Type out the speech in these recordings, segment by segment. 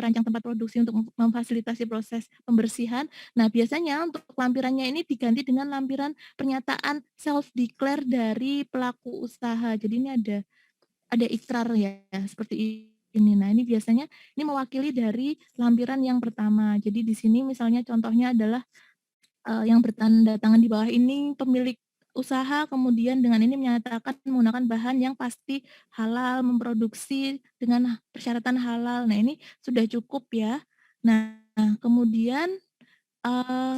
merancang tempat produksi untuk memfasilitasi proses pembersihan. Nah, biasanya untuk lampirannya ini diganti dengan lampiran pernyataan self declare dari pelaku usaha. Jadi ini ada ikrar ya, seperti ini. Nah, ini biasanya ini mewakili dari lampiran yang pertama. Jadi di sini misalnya contohnya adalah yang bertanda tangan di bawah ini pemilik usaha, kemudian dengan ini menyatakan menggunakan bahan yang pasti halal, memproduksi dengan persyaratan halal. Nah, ini sudah cukup ya. Nah, kemudian eee,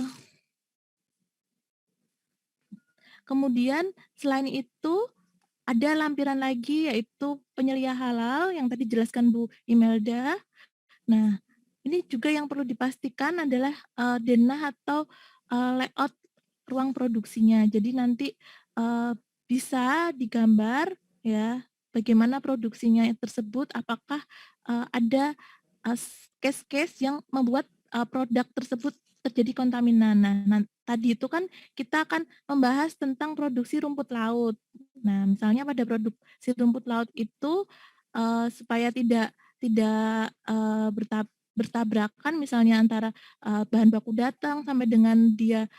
kemudian selain itu ada lampiran lagi yaitu penyelia halal yang tadi dijelaskan Bu Imelda. Nah, ini juga yang perlu dipastikan adalah, denah atau, layout ruang produksinya. Jadi nanti, eee, bisa digambar ya, bagaimana produksinya tersebut, apakah, ada, case-case yang membuat, produk tersebut terjadi kontaminan. Nah, tadi itu kan kita akan membahas tentang produksi rumput laut. Nah, misalnya pada produksi rumput laut itu, supaya tidak, bertabrakan misalnya antara, bahan baku datang sampai dengan dia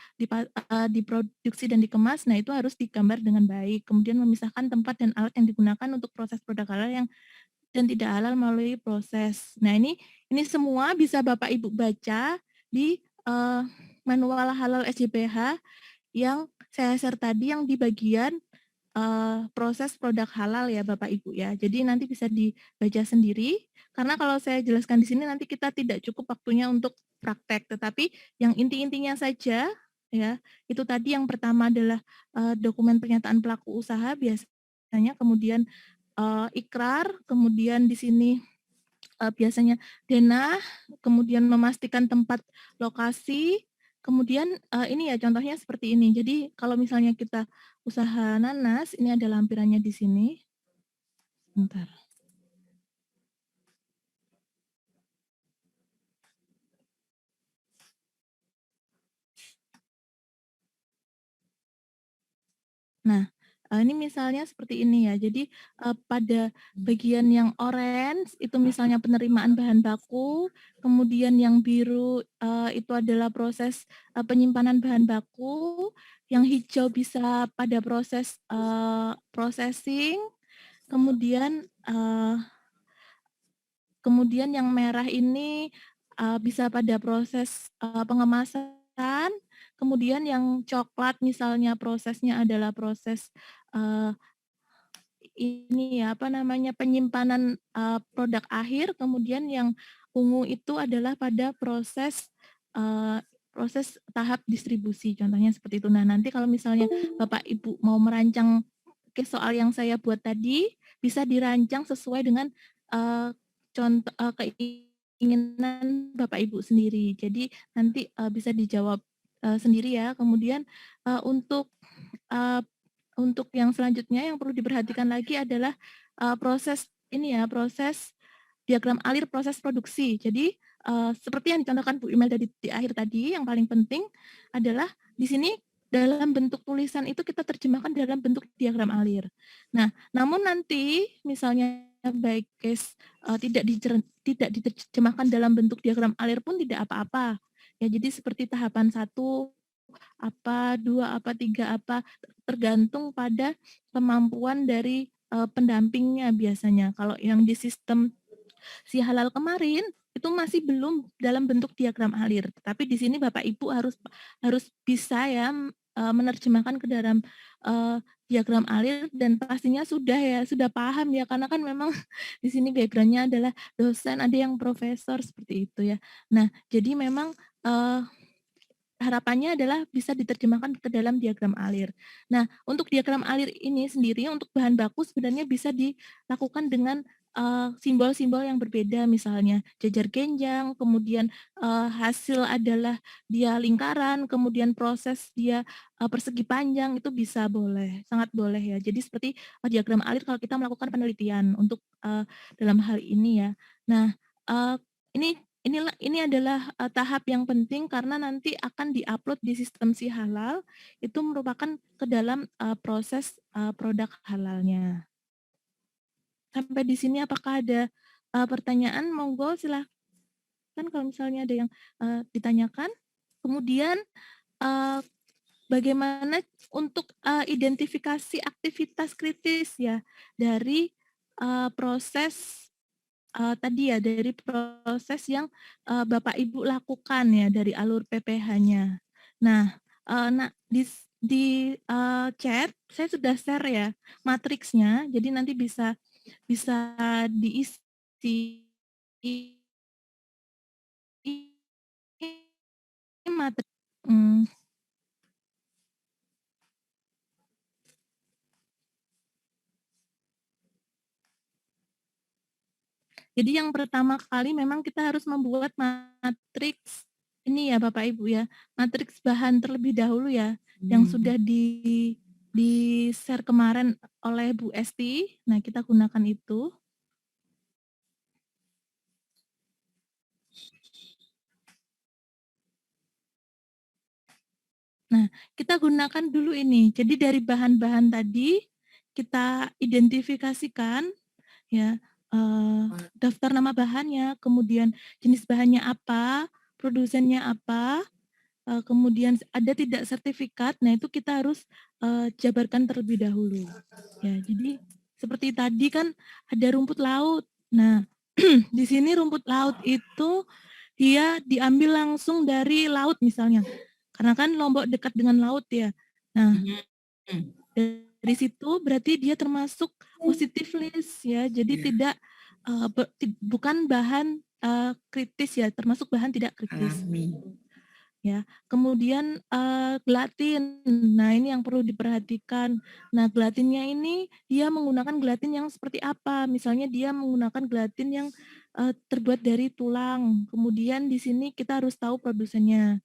diproduksi dan dikemas, nah itu harus digambar dengan baik. Kemudian memisahkan tempat dan alat yang digunakan untuk proses produk halal dan tidak halal melalui proses. Nah ini semua bisa Bapak Ibu baca di, manual halal SJPH yang saya share tadi yang di bagian proses produk halal ya Bapak Ibu ya. Jadi nanti bisa dibaca sendiri, karena kalau saya jelaskan di sini nanti kita tidak cukup waktunya untuk praktek, tetapi yang inti-intinya saja ya, itu tadi yang pertama adalah, dokumen pernyataan pelaku usaha biasanya, kemudian, ikrar, kemudian di sini, biasanya denah, kemudian memastikan tempat lokasi, kemudian, ini ya contohnya seperti ini. Jadi kalau misalnya kita usaha nanas, ini ada lampirannya di sini. Bentar. Nah, ini misalnya seperti ini ya. Jadi, pada bagian yang orange itu misalnya penerimaan bahan baku, kemudian yang biru, itu adalah proses, penyimpanan bahan baku, yang hijau bisa pada proses, processing, kemudian, kemudian yang merah ini, bisa pada proses, pengemasan, kemudian yang coklat misalnya prosesnya adalah proses, eee, ini ya, apa namanya, penyimpanan, produk akhir, kemudian yang ungu itu adalah pada proses, proses tahap distribusi, contohnya seperti itu. Nah, nanti kalau misalnya Bapak Ibu mau merancang soal yang saya buat tadi, bisa dirancang sesuai dengan, eee, keinginan Bapak Ibu sendiri. Jadi nanti, bisa dijawab, sendiri ya. Kemudian, untuk, eee, untuk yang selanjutnya yang perlu diperhatikan lagi adalah, proses ini ya, proses diagram alir proses produksi. Jadi, seperti yang dicontohkan Bu Imelda di akhir tadi, yang paling penting adalah di sini dalam bentuk tulisan itu kita terjemahkan dalam bentuk diagram alir. Nah, namun nanti misalnya baik case, tidak diterjemahkan dalam bentuk diagram alir pun tidak apa-apa. Ya, jadi seperti tahapan satu apa, 2 apa, 3 apa, tergantung pada kemampuan dari, pendampingnya biasanya. Kalau yang di sistem si halal kemarin, itu masih belum dalam bentuk diagram alir, tetapi di sini Bapak Ibu harus harus bisa ya, menerjemahkan ke dalam, diagram alir dan pastinya sudah ya, sudah paham ya, karena kan memang di sini background-nya adalah dosen, ada yang profesor, seperti itu ya. Nah, jadi memang, harapannya adalah bisa diterjemahkan ke dalam diagram alir. Nah, untuk diagram alir ini sendiri untuk bahan baku sebenarnya bisa dilakukan dengan, simbol-simbol yang berbeda, misalnya jajar genjang, kemudian, hasil adalah dia lingkaran, kemudian proses dia, persegi panjang, itu bisa boleh, sangat boleh ya. Jadi seperti, diagram alir kalau kita melakukan penelitian untuk, dalam hal ini ya. Nah, eee, ini ini adalah, tahap yang penting karena nanti akan di-upload di sistem si halal, itu merupakan ke dalam, proses, produk halalnya. Sampai di sini apakah ada, pertanyaan? Monggo kan kalau misalnya ada yang, ditanyakan. Kemudian, eee, bagaimana untuk, identifikasi aktivitas kritis ya dari, proses, tadi ya dari proses yang, Bapak Ibu lakukan ya dari alur PPH-nya. Nah, nah chat saya sudah share ya matriksnya, jadi nanti bisa bisa diisi materi. mmm. Jadi yang pertama kali memang kita harus membuat matriks ini ya Bapak Ibu ya, matriks bahan terlebih dahulu ya, yang Hmm. sudah di-share kemarin oleh Bu Esti. Nah, kita gunakan itu. Nah, kita gunakan dulu ini. Jadi dari bahan-bahan tadi kita identifikasikan ya, daftar nama bahannya, kemudian jenis bahannya apa, produsennya apa, kemudian ada tidak sertifikat, nah itu kita harus, jabarkan terlebih dahulu. Ya, jadi seperti tadi kan ada rumput laut. Nah, di sini rumput laut itu dia diambil langsung dari laut misalnya, karena kan Lombok dekat dengan laut ya. Nah, dari situ berarti dia termasuk positive list ya, jadi Ya, tidak, bukan bahan, kritis ya, termasuk bahan tidak kritis, alami. gitu. Ya, kemudian, gelatin. Nah, ini yang perlu diperhatikan. Nah, gelatinnya ini dia menggunakan gelatin yang seperti apa, misalnya dia menggunakan gelatin yang, terbuat dari tulang, kemudian di sini kita harus tahu produsennya.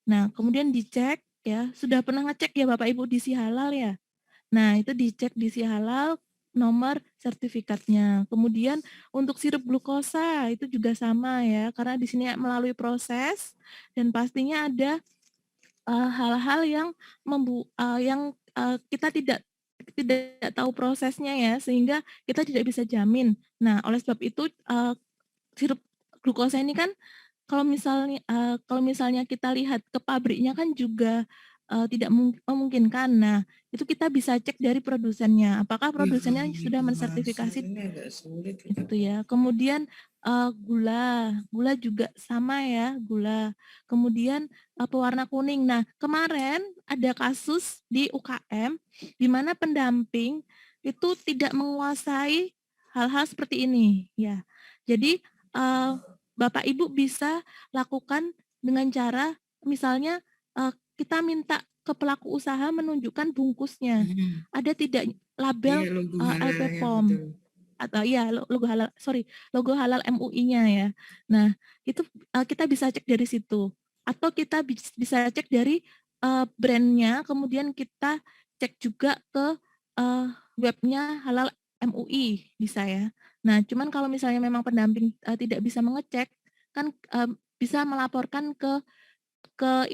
Nah, kemudian dicek ya, sudah pernah ngecek ya Bapak Ibu di Sihalal ya? Nah, itu dicek di Sihalal nomor sertifikatnya. Kemudian untuk sirup glukosa itu juga sama ya, karena di sini melalui proses dan pastinya ada, hal-hal yang kita tidak tidak tahu prosesnya ya, sehingga kita tidak bisa jamin. Nah, oleh sebab itu, sirup glukosa ini kan kalau misalnya kita lihat ke pabriknya kan juga, tidak memungkinkan. Nah, itu kita bisa cek dari produsennya, apakah Wih, kalau produsennya beli sudah kemasan mensertifikasi ini agak sulit kita. itu ya. Kemudian, gula juga sama ya, gula. Kemudian, pewarna kuning. Nah, kemarin ada kasus di UKM, di mana pendamping itu tidak menguasai hal-hal seperti ini, ya. Jadi, Bapak Ibu bisa lakukan dengan cara misalnya, kita minta ke pelaku usaha menunjukkan bungkusnya, ada tidak Iya, label, logo halal LP ya, POM betul. atau iya logo halal, sorry, logo halal MUI-nya ya. Nah, itu, kita bisa cek dari situ atau kita bisa cek dari, brand-nya, kemudian kita cek juga ke, eee, webnya halal MUI, bisa ya. Nah, cuman kalau misalnya memang pendamping, tidak bisa mengecek, kan, bisa melaporkan ke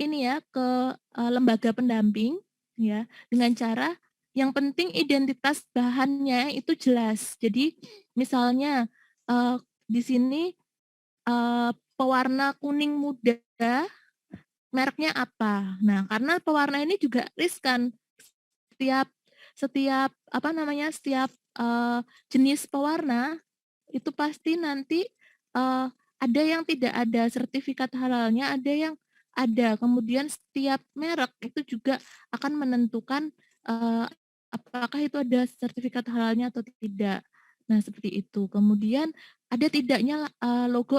ini ya, ke, lembaga pendamping ya, dengan cara yang penting identitas bahannya itu jelas. Jadi misalnya, eee, di sini, pewarna kuning muda, mereknya apa. Nah, karena pewarna ini juga riskan. Setiap setiap apa namanya, setiap, jenis pewarna itu pasti nanti, ada yang tidak ada sertifikat halalnya, ada yang ada. Kemudian setiap merek itu juga akan menentukan, apakah itu ada sertifikat halalnya atau tidak. Nah, seperti itu. Kemudian ada tidaknya, logo,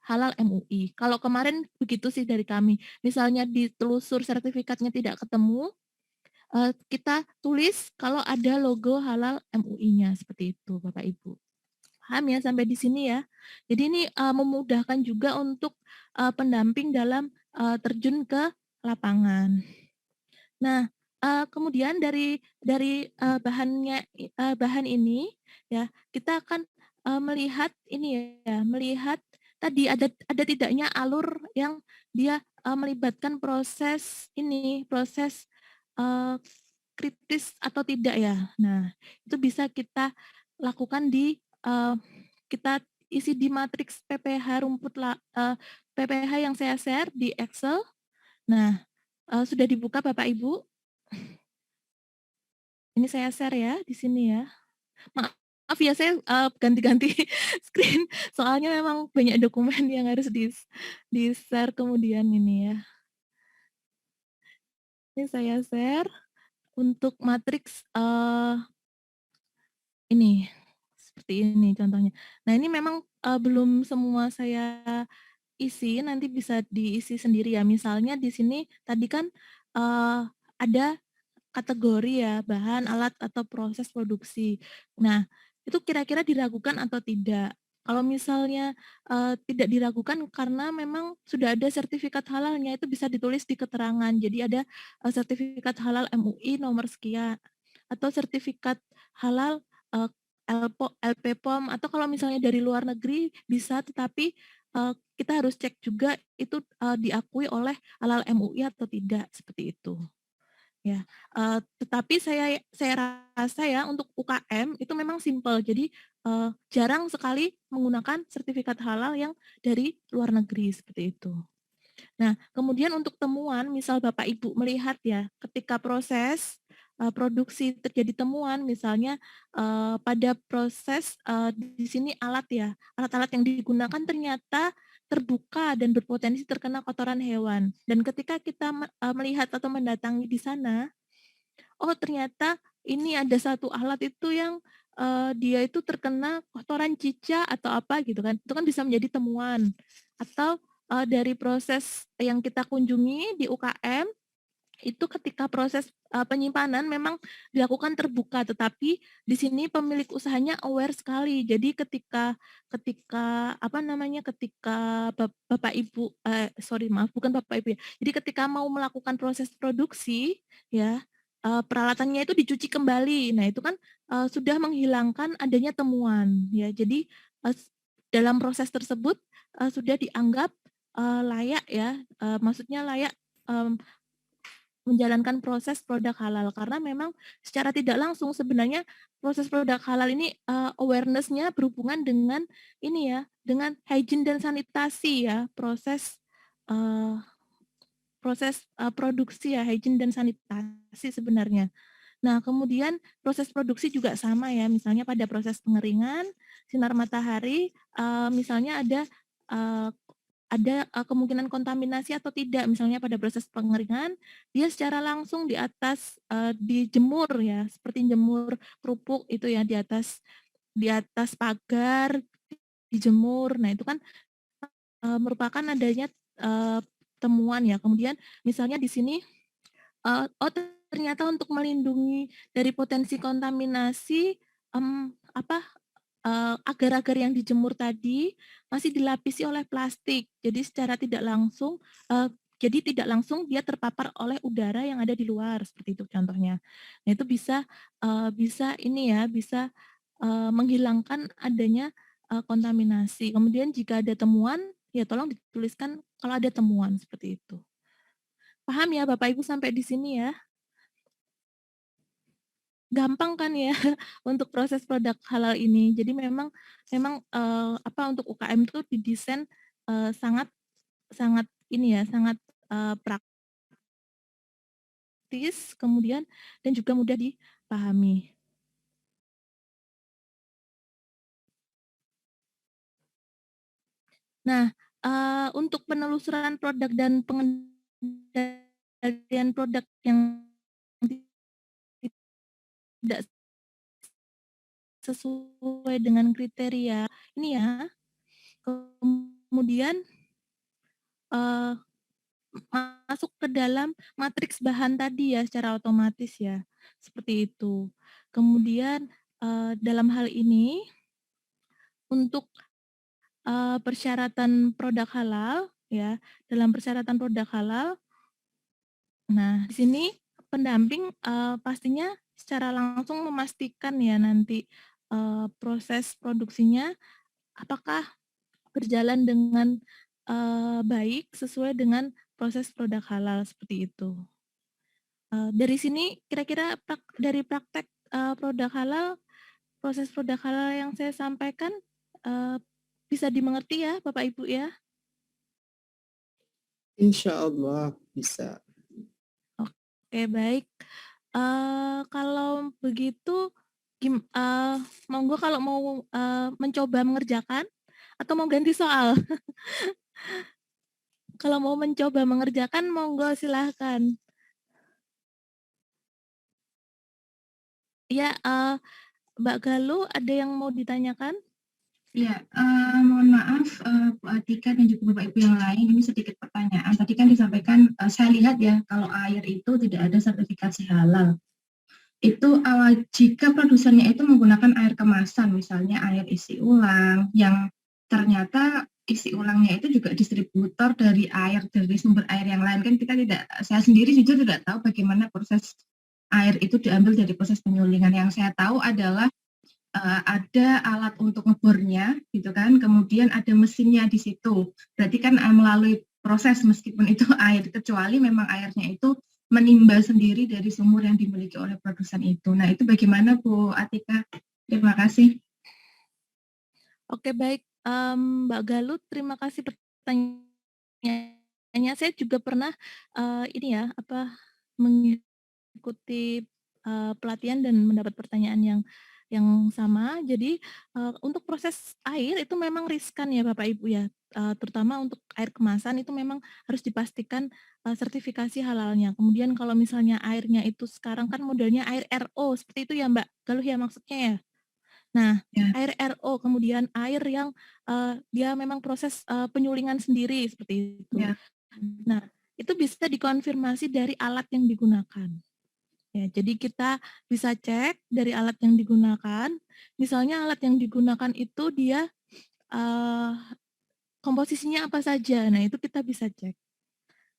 halal MUI. Kalau kemarin begitu sih dari kami. Misalnya ditelusur sertifikatnya tidak ketemu, kita tulis kalau ada logo halal MUI-nya, seperti itu Bapak Ibu. Paham ya sampai di sini ya? Jadi ini, memudahkan juga untuk, pendamping dalam, terjun ke lapangan. Nah, kemudian dari bahan ini ya, kita akan, melihat ini ya, melihat tadi ada tidaknya alur yang dia, melibatkan proses ini, proses, eee, kritis atau tidak ya. Nah, itu bisa kita lakukan di, kita isi di matriks PPH PPH yang saya share di Excel. Nah, sudah dibuka Bapak Ibu? Ini saya share ya di sini ya. Maaf ya saya, ganti-ganti screen soalnya memang banyak dokumen yang harus di-share kemudian ini ya. Ini saya share untuk matriks, ini, seperti ini contohnya. Nah ini memang, belum semua saya isi, nanti bisa diisi sendiri ya. Misalnya di sini tadi kan, ada kategori ya, bahan, alat, atau proses produksi. Nah, itu kira-kira diragukan atau tidak? Kalau misalnya, tidak diragukan karena memang sudah ada sertifikat halalnya, itu bisa ditulis di keterangan. Jadi ada, sertifikat halal MUI nomor sekian, atau sertifikat halal, LPPOM, atau kalau misalnya dari luar negeri bisa, tetapi, kita harus cek juga itu, diakui oleh halal MUI atau tidak, seperti itu. Ya, tetapi saya rasa ya untuk UKM itu memang simpel. Jadi, jarang sekali menggunakan sertifikat halal yang dari luar negeri, seperti itu. Nah, kemudian untuk temuan, misal Bapak Ibu melihat ya, ketika proses, produksi terjadi temuan, misalnya, pada proses, di sini alat ya, alat-alat yang digunakan ternyata terbuka dan berpotensi terkena kotoran hewan. Dan ketika kita melihat atau mendatangi di sana, oh ternyata ini ada satu alat itu yang, dia itu terkena kotoran cicak atau apa gitu kan, itu kan bisa menjadi temuan. Atau, dari proses yang kita kunjungi di UKM, itu ketika proses, penyimpanan memang dilakukan terbuka, tetapi di sini pemilik usahanya aware sekali. Jadi ketika ketika apa namanya, ketika Bapak Ibu sorry maaf bukan Bapak Ibu ya. Jadi ketika mau melakukan proses produksi ya, peralatannya itu dicuci kembali. Nah itu kan, sudah menghilangkan adanya temuan ya. Jadi, dalam proses tersebut, sudah dianggap, layak ya, maksudnya layak, mmm, menjalankan proses produk halal karena memang secara tidak langsung sebenarnya proses produk halal ini, awareness-nya berhubungan dengan ini ya, dengan hygiene dan sanitasi ya, eee, produksi ya, hygiene dan sanitasi sebenarnya. Nah, kemudian proses produksi juga sama ya, misalnya pada proses pengeringan, sinar matahari, misalnya eee, kemungkinan kontaminasi atau tidak. Misalnya pada proses pengeringan, dia secara langsung di atas, dijemur ya, seperti jemur kerupuk itu ya, di atas pagar, dijemur. Nah, itu kan, merupakan adanya, temuan ya. Kemudian misalnya di sini, oh ternyata untuk melindungi dari potensi kontaminasi, apa, agar-agar yang dijemur tadi masih dilapisi oleh plastik. Jadi secara tidak langsung, jadi tidak langsung dia terpapar oleh udara yang ada di luar, seperti itu contohnya. Nah itu bisa, bisa ini ya, bisa, menghilangkan adanya, kontaminasi. Kemudian jika ada temuan, ya tolong dituliskan kalau ada temuan, seperti itu. Paham ya Bapak Ibu sampai di sini ya? Gampang kan ya untuk proses produk halal ini. Jadi memang memang, apa, untuk UKM tuh didesain, sangat sangat ini ya, sangat, praktis, kemudian dan juga mudah dipahami. Nah, untuk penelusuran produk dan pengendalian produk yang tidak sesuai dengan kriteria ini ya, kemudian, eee masuk ke dalam matriks bahan tadi ya secara otomatis ya, seperti itu. Kemudian, dalam hal ini untuk, persyaratan produk halal ya, dalam persyaratan produk halal, nah di sini pendamping, pastinya secara langsung memastikan ya nanti, proses produksinya apakah berjalan dengan, baik sesuai dengan proses produk halal, seperti itu. Dari sini kira-kira dari praktek, produk halal, proses produk halal yang saya sampaikan, eee, bisa dimengerti ya Bapak Ibu ya? Insya Allah bisa. Oke, baik. Kalau begitu monggo kalau mau, mencoba mengerjakan atau mau ganti soal? Kalau mau mencoba mengerjakan monggo silahkan. Iya, Mbak Galuh ada yang mau ditanyakan? Ya, mohon maaf Bu Atika dan juga Bapak Ibu yang lain, ini sedikit pertanyaan. Tadi kan disampaikan, saya lihat ya, kalau air itu tidak ada sertifikasi halal. Itu jika produsennya itu menggunakan air kemasan, misalnya air isi ulang, yang ternyata isi ulangnya itu juga distributor dari air, dari sumber air yang lain. Kan kita tidak, saya sendiri jujur tidak tahu bagaimana proses air itu diambil dari proses penyulingan. Yang saya tahu adalah ada alat untuk ngebornya gitu kan, kemudian ada mesinnya di situ. Berarti kan melalui proses meskipun itu air, kecuali memang airnya itu menimba sendiri dari sumur yang dimiliki oleh produsen itu. Nah, itu bagaimana Bu Atika? Terima kasih. Oke, baik, Mbak Galuh, terima kasih pertanyaannya. Saya juga pernah, ini ya, mengikuti, pelatihan dan mendapat pertanyaan yang sama. Jadi, untuk proses air itu memang riskan ya Bapak Ibu ya, terutama untuk air kemasan itu memang harus dipastikan, sertifikasi halalnya. Kemudian kalau misalnya airnya itu sekarang kan modelnya air RO, seperti itu ya Mbak Galuh ya maksudnya ya? Nah, Ya. air RO, kemudian air yang, dia memang proses, penyulingan sendiri, seperti itu. Ya. Nah, itu bisa dikonfirmasi dari alat yang digunakan. Ya, jadi kita bisa cek dari alat yang digunakan, misalnya alat yang digunakan itu dia, komposisinya apa saja, nah itu kita bisa cek.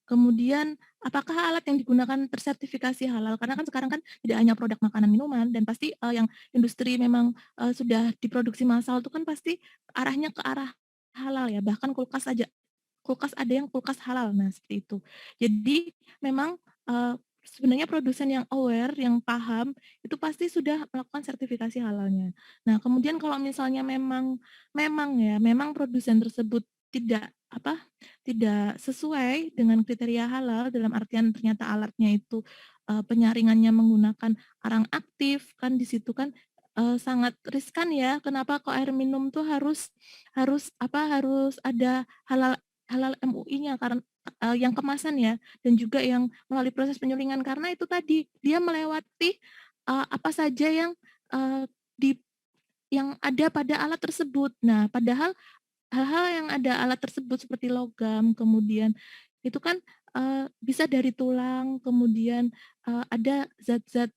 Kemudian, apakah alat yang digunakan tersertifikasi halal? Karena kan sekarang kan tidak hanya produk makanan minuman dan pasti, yang industri memang, sudah diproduksi massal itu kan pasti arahnya ke arah halal ya, bahkan kulkas aja, kulkas ada yang kulkas halal, nah seperti itu. Jadi memang, sebenarnya produsen yang aware, yang paham, itu pasti sudah melakukan sertifikasi halalnya. Nah kemudian kalau misalnya memang produsen tersebut tidak tidak sesuai dengan kriteria halal, dalam artian ternyata alatnya itu, penyaringannya menggunakan arang aktif, kan di situ kan, sangat riskan ya, kenapa kok air minum tuh harus ada halal halal MUI-nya karena yang kemasan ya, dan juga yang melalui proses penyulingan, karena itu tadi, dia melewati, apa saja yang, eee, di yang ada pada alat tersebut. Nah, padahal hal-hal yang ada alat tersebut seperti logam, kemudian itu kan, bisa dari tulang, kemudian, ada zat-zat,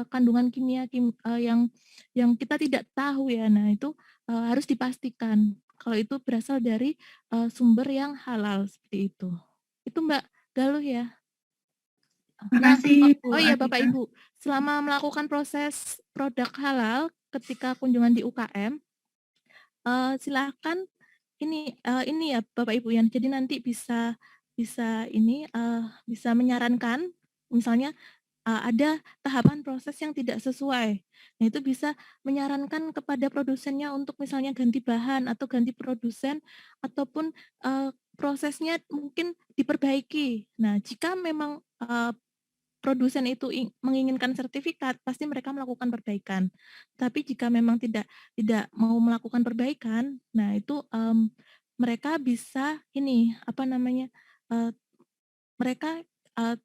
kandungan kimia yang kita tidak tahu ya. Nah itu, harus dipastikan kalau itu berasal dari, sumber yang halal, seperti itu. Itu Mbak Galuh ya. Terima Nah, kasih Bu oh iya Bapak Atika. Ibu, selama melakukan proses produk halal ketika kunjungan di UKM, silakan ini ya Bapak Ibu ya, jadi nanti bisa menyarankan misalnya, ada tahapan proses yang tidak sesuai. Nah, itu bisa menyarankan kepada produsennya untuk misalnya ganti bahan atau ganti produsen ataupun, prosesnya mungkin diperbaiki. Nah, jika memang, produsen itu menginginkan sertifikat, pasti mereka melakukan perbaikan. Tapi jika memang tidak mau melakukan perbaikan, nah itu, mereka bisa eee, mereka, eee,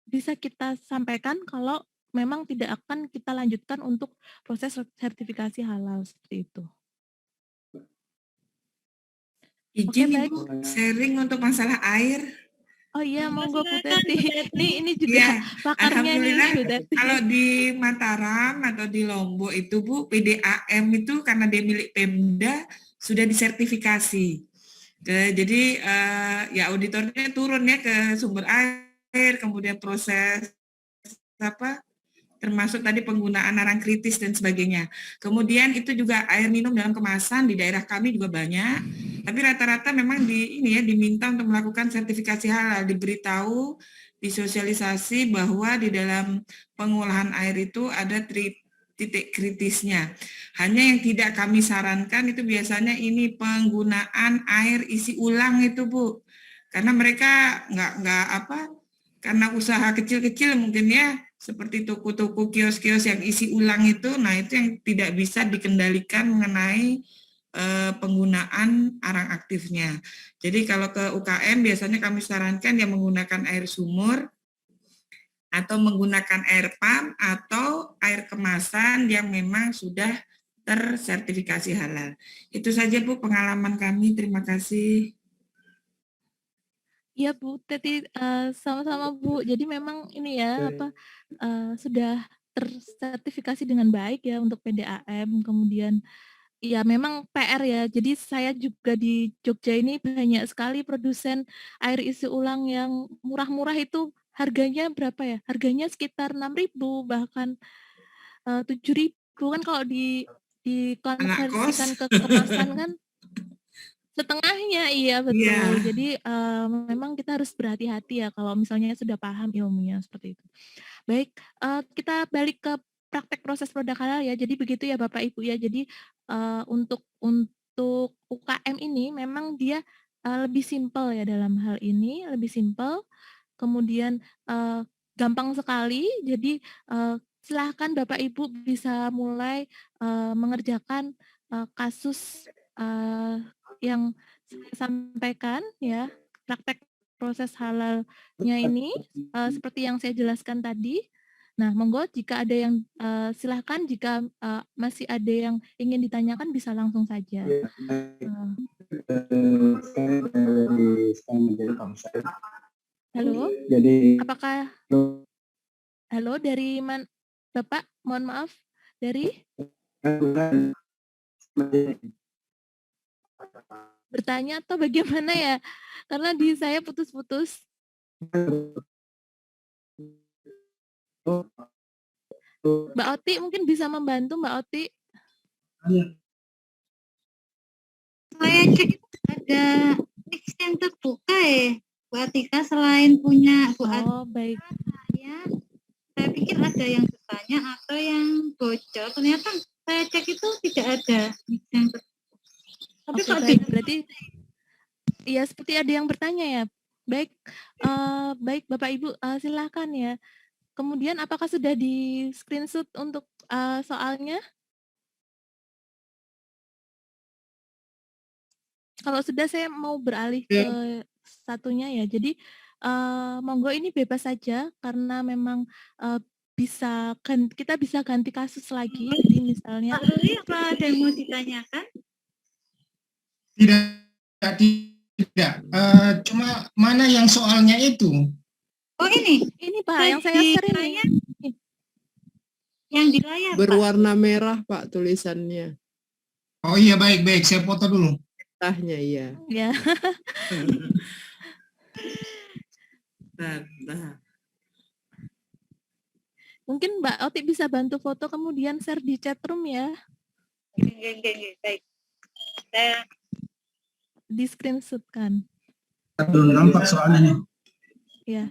bisa kita sampaikan kalau memang tidak akan kita lanjutkan untuk proses sertifikasi halal, seperti itu. Oke, Izin baik. Ibu sharing untuk masalah air. Oh iya, monggo Bu Silakan Teti. Bu Teti. Ini juga Iya, pakarnya ini alhamdulillah Bu Teti. kalau di Mataram atau di Lombok itu Bu, PDAM itu karena dia milik Pemda sudah disertifikasi. Jadi ya auditornya turun ya ke sumber air, kemudian proses termasuk tadi penggunaan arang kritis dan sebagainya. Kemudian itu juga air minum dalam kemasan di daerah kami juga banyak, tapi rata-rata memang diminta untuk melakukan sertifikasi halal, diberitahu, disosialisasi bahwa di dalam pengolahan air itu ada titik kritisnya. Hanya yang tidak kami sarankan itu biasanya ini penggunaan air isi ulang itu Bu, karena mereka nggak apa, karena usaha kecil-kecil mungkin ya, seperti toko-toko kios-kios yang isi ulang itu, nah itu yang tidak bisa dikendalikan mengenai penggunaan arang aktifnya. Jadi kalau ke UKM biasanya kami sarankan yang menggunakan air sumur atau menggunakan air pump atau air kemasan yang memang sudah tersertifikasi halal. Itu saja Bu pengalaman kami. Terima kasih. Iya Bu, tadi sama-sama Bu. Jadi memang ini ya apa sudah tersertifikasi dengan baik ya untuk PDAM. Kemudian ya memang PR ya. Jadi saya juga di Jogja ini banyak sekali produsen air isi ulang yang murah-murah itu harganya berapa ya? Harganya sekitar 6.000 bahkan 7.000 kan kalau Anak dikonversikan kos. ke kemasan kan setengahnya, iya betul. Iya. Jadi memang kita harus berhati-hati ya kalau misalnya sudah paham ilmunya seperti itu. Baik, kita balik ke praktek proses produk halal ya. Jadi begitu ya Bapak Ibu ya. Jadi untuk UKM ini memang dia lebih simpel ya dalam hal ini, lebih simpel. Kemudian gampang sekali. Jadi silahkan Bapak Ibu bisa mulai mengerjakan kasus yang saya sampaikan ya, praktek proses halalnya ini seperti yang saya jelaskan tadi. Nah, monggo jika ada yang silahkan jika masih ada yang ingin ditanyakan bisa langsung saja. Halo, Jadi apakah halo dari Bapak? Mohon maaf, dari bertanya atau bagaimana ya? Karena di saya putus-putus. Mbak Oti mungkin bisa membantu Mbak Oti. Saya cek ada X yang terbuka ya, Bu Atika, selain punya Bu Atika, Oh, baik. saya pikir ada yang bertanya atau yang bocor, ternyata saya cek itu tidak ada X yang terbuka. Tapi Oke, kalau baik. Berarti ya seperti ada yang bertanya ya. Baik, baik Bapak Ibu, silakan ya. Kemudian apakah sudah di screenshot untuk soalnya? Kalau sudah saya mau beralih ke satunya ya. Jadi monggo ini bebas saja karena memang kita bisa ganti kasus lagi. Jadi misalnya Pak Ruli, apa ada yang mau ditanyakan? Tidak. Cuma mana yang soalnya itu? Oh ini Pak yang saya share ini. Yang di layar Pak. Berwarna merah Pak tulisannya. Oh iya, baik-baik. Saya foto dulu. Tahnya iya. Ya. Mungkin Mbak Oti bisa bantu foto kemudian share di chat room ya. Baik. Saya di screenshot kan. Belum nampak soalnya nih. Ya.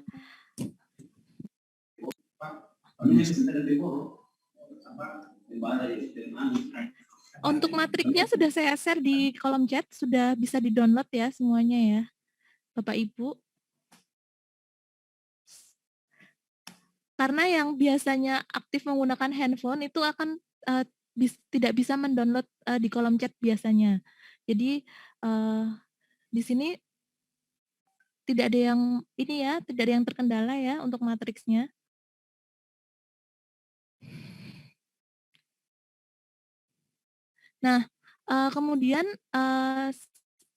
Untuk matriknya sudah saya share di kolom chat, sudah bisa di-download ya semuanya ya, Bapak Ibu. Karena yang biasanya aktif menggunakan handphone itu akan tidak bisa mendownload di kolom chat biasanya. Jadi di sini tidak ada yang ini ya, tidak ada yang terkendala ya untuk matriksnya. Nah, kemudian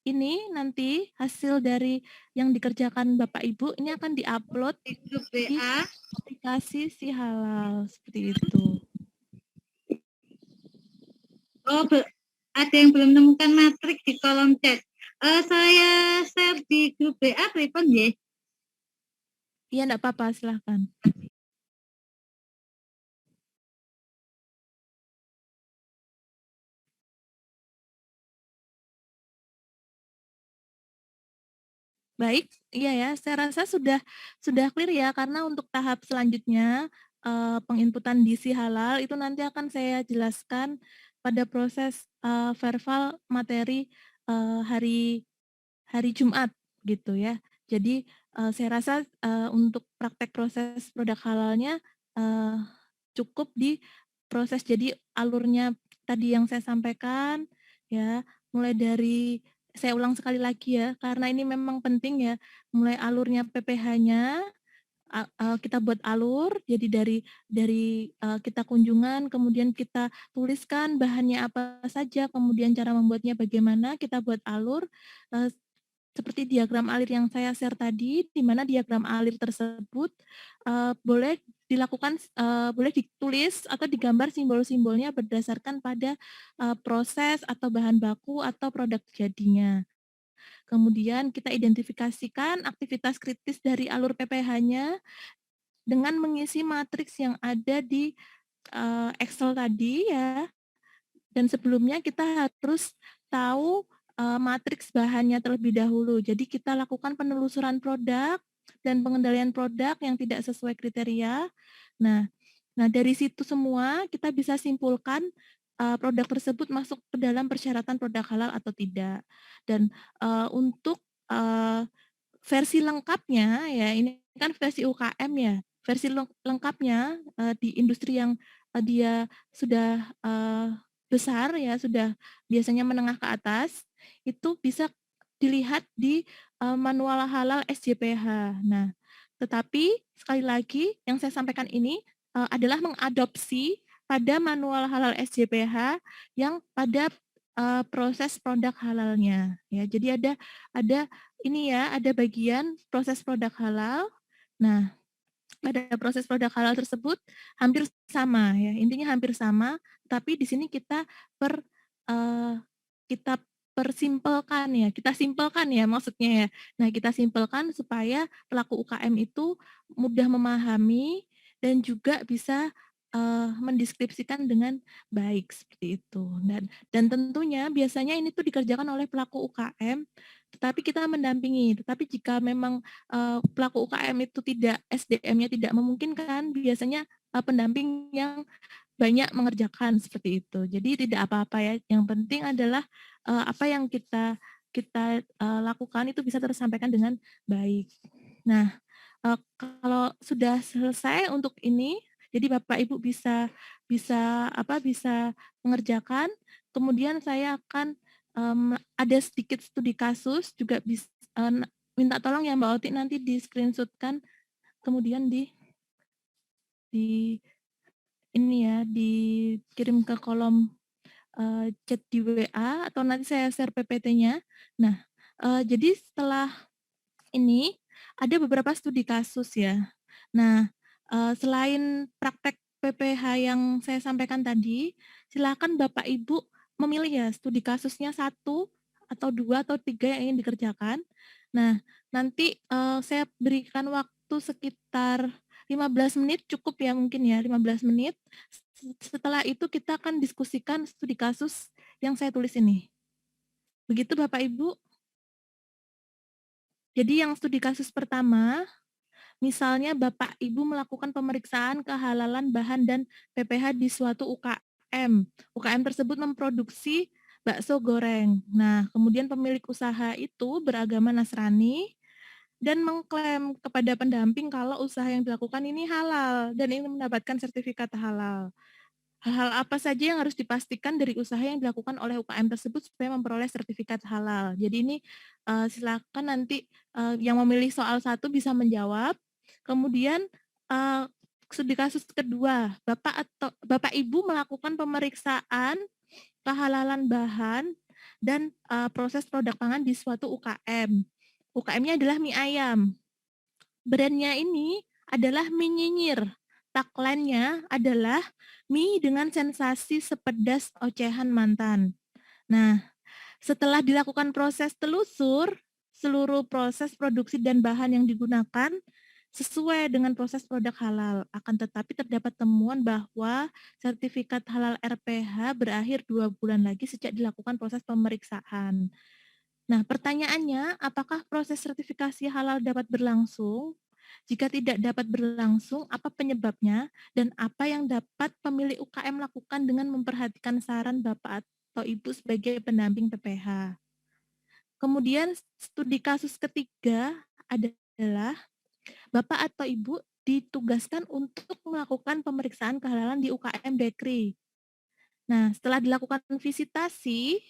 ini nanti hasil dari yang dikerjakan Bapak Ibu ini akan diupload di grup di WA. aplikasi Si Halal seperti itu. Oh, ada yang belum menemukan matrik di kolom chat. Saya share di grup WA, pripun ya? Iya, enggak apa-apa, silahkan. Baik, iya ya, saya rasa sudah clear ya, karena untuk tahap selanjutnya penginputan diisi halal itu nanti akan saya jelaskan pada proses verbal materi hari hari Jumat gitu ya. Jadi saya rasa untuk praktek proses produk halalnya eee, cukup di proses jadi alurnya tadi yang saya sampaikan ya, mulai dari saya ulang sekali lagi ya, karena ini memang penting ya, mulai alurnya PPH-nya kita buat alur, jadi dari kita kunjungan, kemudian kita tuliskan bahannya apa saja, kemudian cara membuatnya bagaimana, kita buat alur, eee, seperti diagram alir yang saya share tadi, di mana diagram alir tersebut, boleh dilakukan boleh ditulis atau digambar simbol-simbolnya berdasarkan pada, proses atau bahan baku atau produk jadinya. Kemudian kita identifikasikan aktivitas kritis dari alur PPH-nya dengan mengisi matriks yang ada di Excel tadi ya, dan sebelumnya kita harus tahu matriks bahannya terlebih dahulu. Jadi kita lakukan penelusuran produk dan pengendalian produk yang tidak sesuai kriteria. Nah, dari situ semua kita bisa simpulkan produk tersebut masuk ke dalam persyaratan produk halal atau tidak. Dan untuk versi lengkapnya ya, ini kan versi UKM ya. Versi lengkapnya di industri yang dia sudah besar ya, sudah biasanya menengah ke atas, itu bisa dilihat di manual halal SJPH. Nah, tetapi sekali lagi yang saya sampaikan ini adalah mengadopsi pada manual halal SJPH yang pada proses produk halalnya ya. Jadi ada ini ya, ada bagian proses produk halal. Nah, pada proses produk halal tersebut hampir sama ya, intinya hampir sama, tapi di sini kita kita persimpelkan ya, kita simpelkan ya maksudnya ya. Nah, kita simpelkan supaya pelaku UKM itu mudah memahami dan juga bisa mendeskripsikan dengan baik seperti itu. Dan tentunya biasanya ini tuh dikerjakan oleh pelaku UKM, tetapi kita mendampingi. Tetapi jika memang pelaku UKM itu tidak SDM-nya tidak memungkinkan, biasanya pendamping yang banyak mengerjakan seperti itu. Jadi tidak apa-apa ya. Yang penting adalah apa yang kita kita lakukan itu bisa tersampaikan dengan baik. Nah, kalau sudah selesai untuk ini, jadi Bapak Ibu bisa bisa bisa mengerjakan. Kemudian saya akan ada sedikit studi kasus juga minta tolong ya Mbak Oti nanti di screenshot-kan kemudian di ini ya dikirim ke kolom chat di WA atau nanti saya share PPT-nya. Nah, jadi setelah ini ada beberapa studi kasus ya. Nah, selain praktek PPH yang saya sampaikan tadi, silakan Bapak Ibu memilih ya studi kasusnya 1 atau 2 atau 3 yang ingin dikerjakan. Nah, nanti saya berikan waktu sekitar 15 menit cukup ya mungkin ya 15 menit. Setelah itu kita akan diskusikan studi kasus yang saya tulis ini. Begitu Bapak Ibu. Jadi yang studi kasus pertama, misalnya Bapak Ibu melakukan pemeriksaan kehalalan bahan dan PPH di suatu UKM. UKM tersebut memproduksi bakso goreng. Nah, kemudian pemilik usaha itu beragama Nasrani dan mengklaim kepada pendamping kalau usaha yang dilakukan ini halal dan ingin mendapatkan sertifikat halal. Hal-hal apa saja yang harus dipastikan dari usaha yang dilakukan oleh UKM tersebut supaya memperoleh sertifikat halal. Jadi ini silakan nanti yang memilih soal 1 bisa menjawab. Kemudian studi kasus kedua, Bapak Ibu melakukan pemeriksaan kehalalan bahan dan proses produk pangan di suatu UKM. UKM-nya adalah mie ayam. Brandnya ini adalah mie nyinyir. Tagline-nya adalah mie dengan sensasi sepedas ocehan mantan. Nah, setelah dilakukan proses telusur, seluruh proses produksi dan bahan yang digunakan sesuai dengan proses produk halal. Akan tetapi terdapat temuan bahwa sertifikat halal RPH berakhir 2 bulan lagi sejak dilakukan proses pemeriksaan. Nah, pertanyaannya, apakah proses sertifikasi halal dapat berlangsung? Jika tidak dapat berlangsung, apa penyebabnya dan apa yang dapat pemilik UKM lakukan dengan memperhatikan saran Bapak atau Ibu sebagai pendamping PPH. Kemudian studi kasus ketiga adalah Bapak atau Ibu ditugaskan untuk melakukan pemeriksaan kehalalan di UKM bakery. Nah, setelah dilakukan visitasi,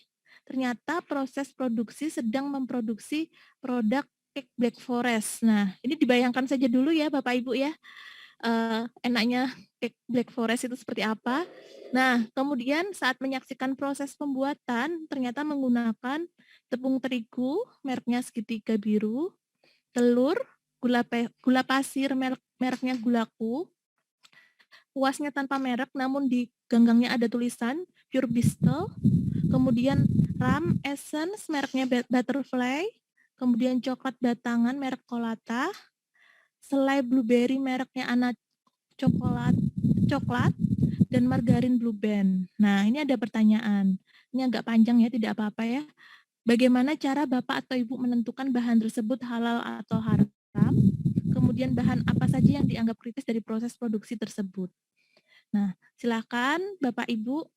ternyata proses produksi sedang memproduksi produk cake Black Forest. Nah, ini dibayangkan saja dulu ya Bapak Ibu ya, enaknya cake Black Forest itu seperti apa. Nah, kemudian saat menyaksikan proses pembuatan, ternyata menggunakan tepung terigu, mereknya segitiga biru, telur, gula pasir, mereknya Gulaku, kuasnya tanpa merek, namun di ganggangnya ada tulisan Pure Bistel, kemudian ram essence mereknya Butterfly, kemudian coklat batangan merek Kolata, selai blueberry mereknya Ana coklat, dan margarin Blue Band. Nah, ini ada pertanyaan. Ini agak panjang ya, tidak apa-apa ya. Bagaimana cara Bapak atau Ibu menentukan bahan tersebut halal atau haram? Kemudian bahan apa saja yang dianggap kritis dari proses produksi tersebut? Nah, silakan Bapak Ibu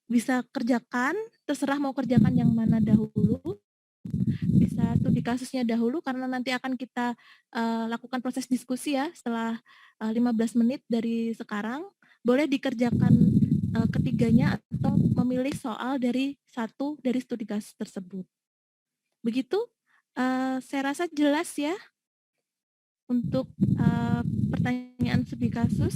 bisa kerjakan, terserah mau kerjakan yang mana dahulu. Bisa studi kasusnya dahulu karena nanti akan kita lakukan proses diskusi ya setelah 15 menit dari sekarang. Boleh dikerjakan ketiganya atau memilih soal dari satu dari studi kasus tersebut. Begitu, saya rasa jelas ya untuk pertanyaan studi kasus.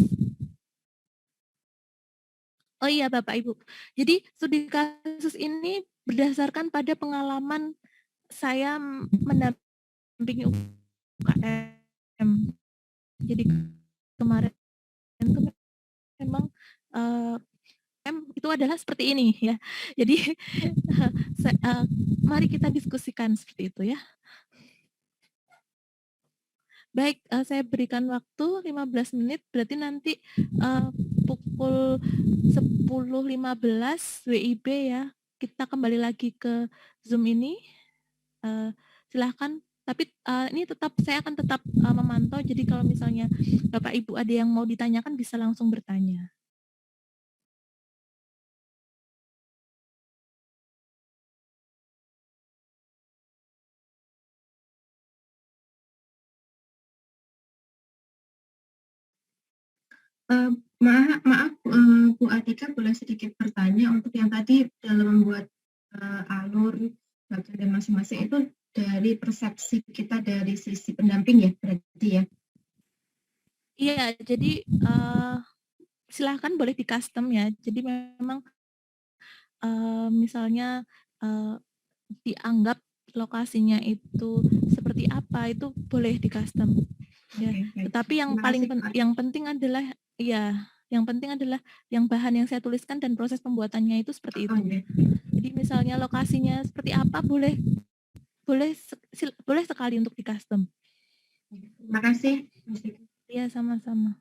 Oh iya Bapak Ibu, jadi studi kasus ini berdasarkan pada pengalaman saya mendampingi UKM. Jadi kemarin itu memang itu adalah seperti ini ya. Jadi mari kita diskusikan seperti itu ya. Baik, saya berikan waktu 15 menit, berarti nanti pukul 10.15 WIB ya, kita kembali lagi ke Zoom ini. Silahkan, tapi ini saya akan tetap memantau, jadi kalau misalnya Bapak Ibu ada yang mau ditanyakan bisa langsung bertanya. Maaf Bu Atika, boleh sedikit bertanya untuk yang tadi dalam membuat alur bagian masing-masing itu dari persepsi kita dari sisi pendamping ya berarti ya? Iya, jadi silahkan boleh di custom ya. Jadi memang misalnya dianggap lokasinya itu seperti apa itu boleh di custom ya. Tetapi yang penting adalah ya, yang penting adalah yang bahan yang saya tuliskan dan proses pembuatannya itu seperti itu. Jadi misalnya lokasinya seperti apa boleh sekali untuk di custom. Terima kasih. Iya, sama-sama.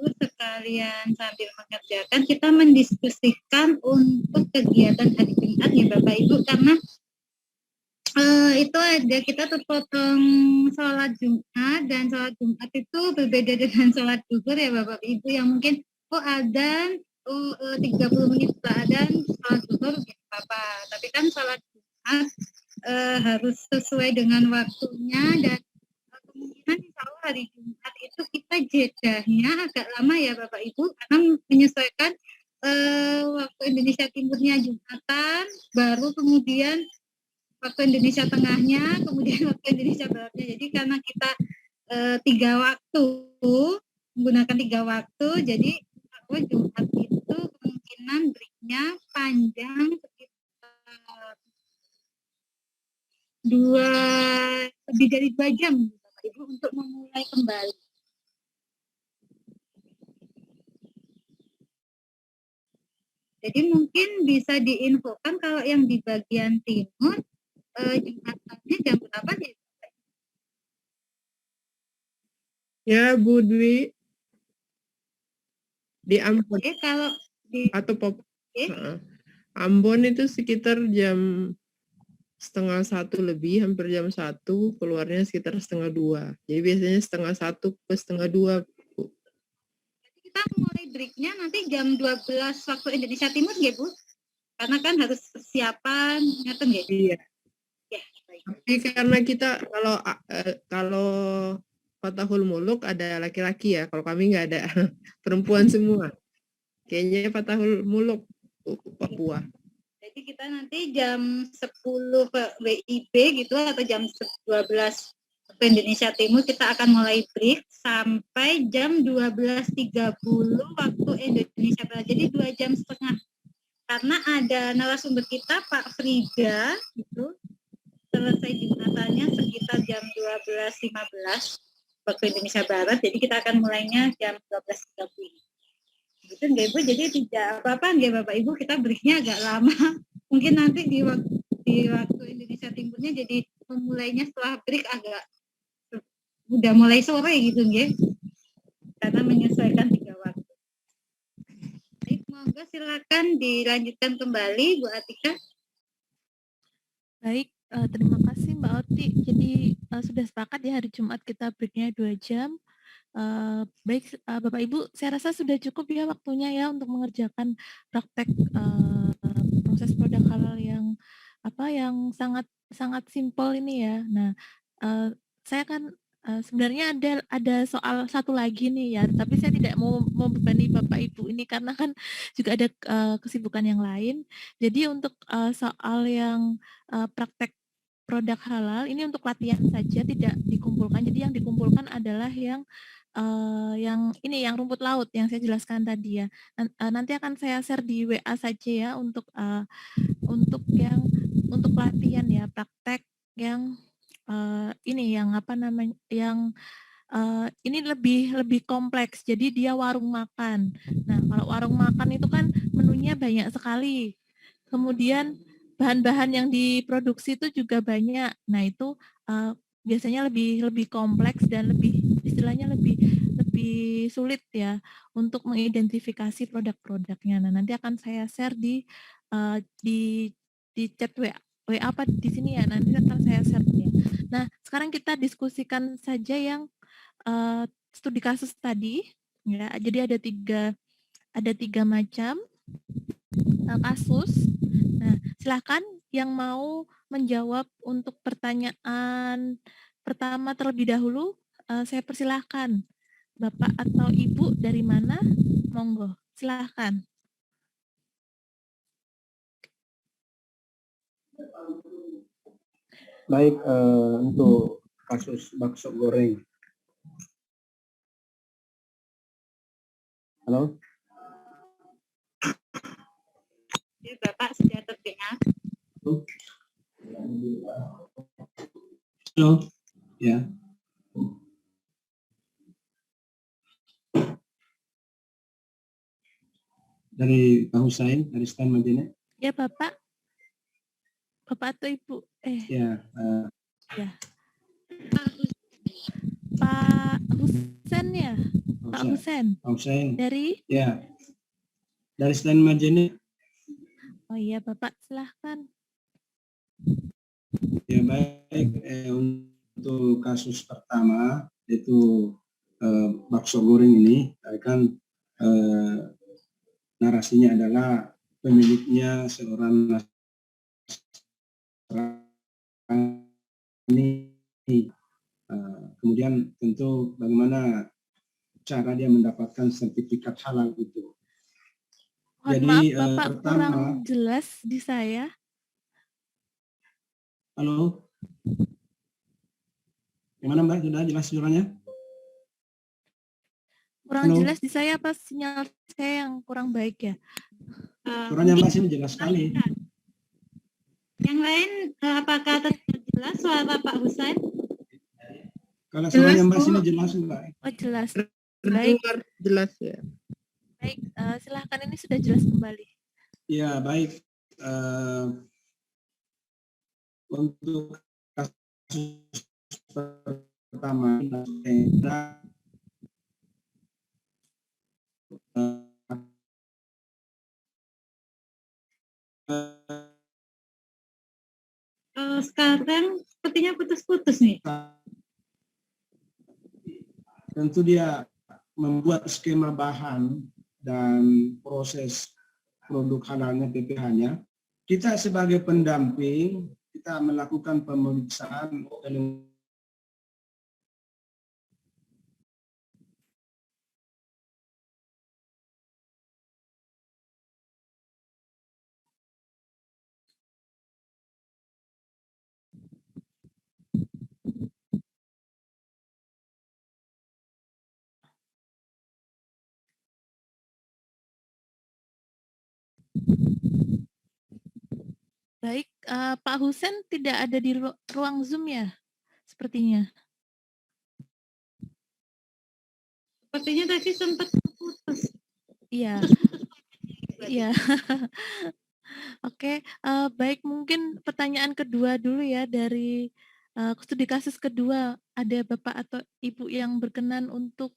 Ibu sekalian sambil mengerjakan kita mendiskusikan untuk kegiatan hari Jumat ya Bapak Ibu, karena itu ada kita terpotong sholat Jumat, dan sholat Jumat itu berbeda dengan sholat zuhur ya Bapak Ibu, yang mungkin adzan 30 menit setelah adzan sholat zuhur gitu apa, tapi kan sholat Jumat harus sesuai dengan waktunya, dan kemungkinan insya Allah hari Jumat itu kita jedahnya agak lama ya Bapak Ibu, karena menyesuaikan waktu Indonesia Timurnya Jumatan, baru kemudian waktu Indonesia Tengahnya, kemudian waktu Indonesia Baratnya. Jadi karena kita 3 waktu, menggunakan 3 waktu, jadi Jumat itu kemungkinan breaknya panjang sekitar lebih dari 2 jam Bapak Ibu untuk memulai kembali. Jadi mungkin bisa diinfokan kalau yang di bagian timur Jumatannya jam berapa sih? Ya, Bu Dwi. Di Ambon Kalau di atau Ambon itu sekitar jam 1:30 lebih, hampir jam 1, keluarnya sekitar 1:30. Jadi biasanya 1:30 ke 1:30, Bu. Jadi kita mulai breaknya nanti jam 12 waktu Indonesia Timur ya Bu? Karena kan harus persiapan, ngeten ya? Iya. Ya, baik. Tapi karena kita kalau Fatahul Muluk ada laki-laki ya, kalau kami nggak ada perempuan semua. Kayaknya Fatahul Muluk Papua. Jadi kita nanti jam 10 WIB gitu atau jam 12 waktu Indonesia Timur kita akan mulai break sampai jam 12.30 waktu Indonesia Barat. Jadi 2 jam setengah. Karena ada narasumber kita Pak Frida itu selesai Jumatannya sekitar jam 12.15 waktu Indonesia Barat. Jadi kita akan mulainya jam 12.30. Gitu nggak Ibu? Jadi tidak apa-apa nggak Bapak Ibu, kita breaknya agak lama. Mungkin nanti di waktu Indonesia Timurnya jadi memulainya setelah break agak udah mulai sore gitu nggak? Karena menyesuaikan 3 waktu. Baik, monggo silakan dilanjutkan kembali Bu Atika. Baik, terima kasih Mbak Oti. Jadi sudah sepakat ya hari Jumat kita breaknya 2 jam. Baik, Bapak Ibu, saya rasa sudah cukup ya waktunya ya untuk mengerjakan praktek proses produk halal yang sangat sangat simpel ini ya. Nah, saya kan sebenarnya ada soal satu lagi nih ya, tapi saya tidak mau membebani Bapak Ibu ini karena kan juga ada kesibukan yang lain. Jadi untuk soal yang praktek produk halal ini untuk latihan saja, tidak dikumpulkan. Jadi yang dikumpulkan adalah yang rumput laut yang saya jelaskan tadi ya. Nanti akan saya share di WA saja ya untuk latihan ya, praktek yang ini lebih kompleks. Jadi dia warung makan. Nah, kalau warung makan itu kan menunya banyak sekali. Kemudian bahan-bahan yang diproduksi itu juga banyak. Nah, itu biasanya lebih kompleks dan istilahnya lebih sulit ya untuk mengidentifikasi produk-produknya. Nah, nanti akan saya share di chat WA apa di sini ya, nanti akan saya share ya. Nah, sekarang kita diskusikan saja yang studi kasus tadi ya. Jadi ada tiga macam kasus. Nah, silakan yang mau menjawab untuk pertanyaan pertama terlebih dahulu, saya persilahkan. Bapak atau Ibu dari mana? Monggo, silakan. Baik, untuk kasus bakso goreng. Halo? Bapak sudah terdengar? Halo, ya. Dari Pak Husain, dari Stan Madinah. Ya, Bapak. Bapak atau Ibu? Ya. Ya. Pak Husain. Husen ya, Pak Husen. Pak Hussein. Dari? Ya. Dari Stan Majene. Oh iya, Bapak silahkan. Ya baik, untuk kasus pertama itu bakso goreng ini kan narasinya adalah pemiliknya seorang Nasrani. Kemudian tentu bagaimana cara dia mendapatkan sertifikat halal itu. Mohon Jadi maaf, Bapak pertama, kurang jelas di saya. halo, gimana Mbak? Sudah jelas suaranya? Kurang Halo. jelas di saya, apa sinyal saya yang kurang baik ya? Suaranya Mbak sini jelas sekali. Yang lain, apakah tetap jelas suara Pak Husain? Kalau suaranya Mbak Bu. sini jelas Mbak. Oh jelas. Baik, Terdengar jelas ya. baik. Silahkan, ini sudah jelas kembali. Ya baik. Untuk kasus pertama Sekarang sepertinya putus-putus nih. tentu dia membuat skema bahan dan proses produk halalnya PPH-nya. Kita sebagai pendamping, kita melakukan pemeriksaan dan Baik, Pak Husen tidak ada di ruang Zoom ya? Sepertinya. Sepertinya tadi sempat putus. Iya. Iya. Oke, baik, mungkin pertanyaan kedua dulu ya dari studi kasus kedua. Ada Bapak atau Ibu yang berkenan untuk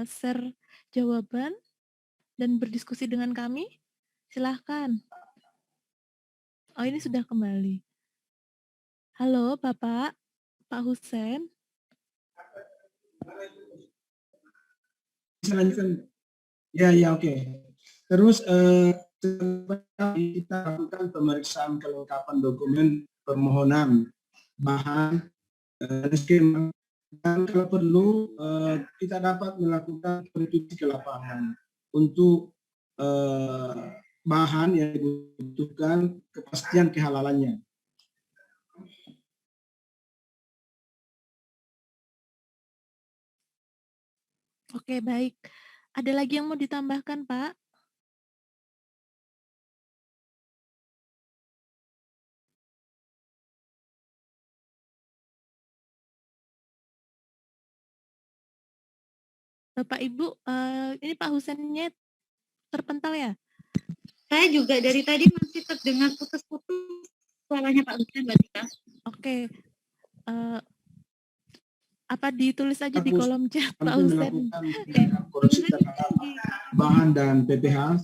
share jawaban dan berdiskusi dengan kami? Silahkan. Oh, ini sudah kembali. Halo, Bapak, Pak Husen. bisa lanjutkan. Ya, oke. Terus kita lakukan pemeriksaan kelengkapan dokumen permohonan, bahan, skema, dan kalau perlu kita dapat melakukan verifikasi ke lapangan untuk bahan yang dibutuhkan, kepastian kehalalannya. Oke, baik. Ada lagi yang mau ditambahkan, Pak? Bapak Ibu, ini Pak Husennya terpental ya? Saya juga dari tadi masih terdengar putus-putus suaranya Pak Husain, Mbak Tika. Oke. Apa ditulis aja di Aku kolom chat, Pak nanti Husen? melakukan koreksi terhadap bahan dan PPH.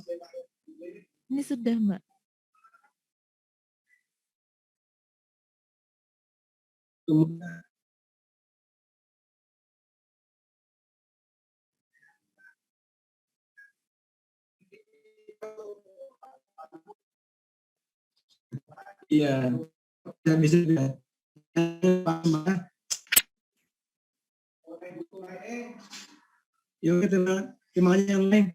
Ini sudah, Mbak. Kemudian iya, tidak bisa yuk kita terima yang lain.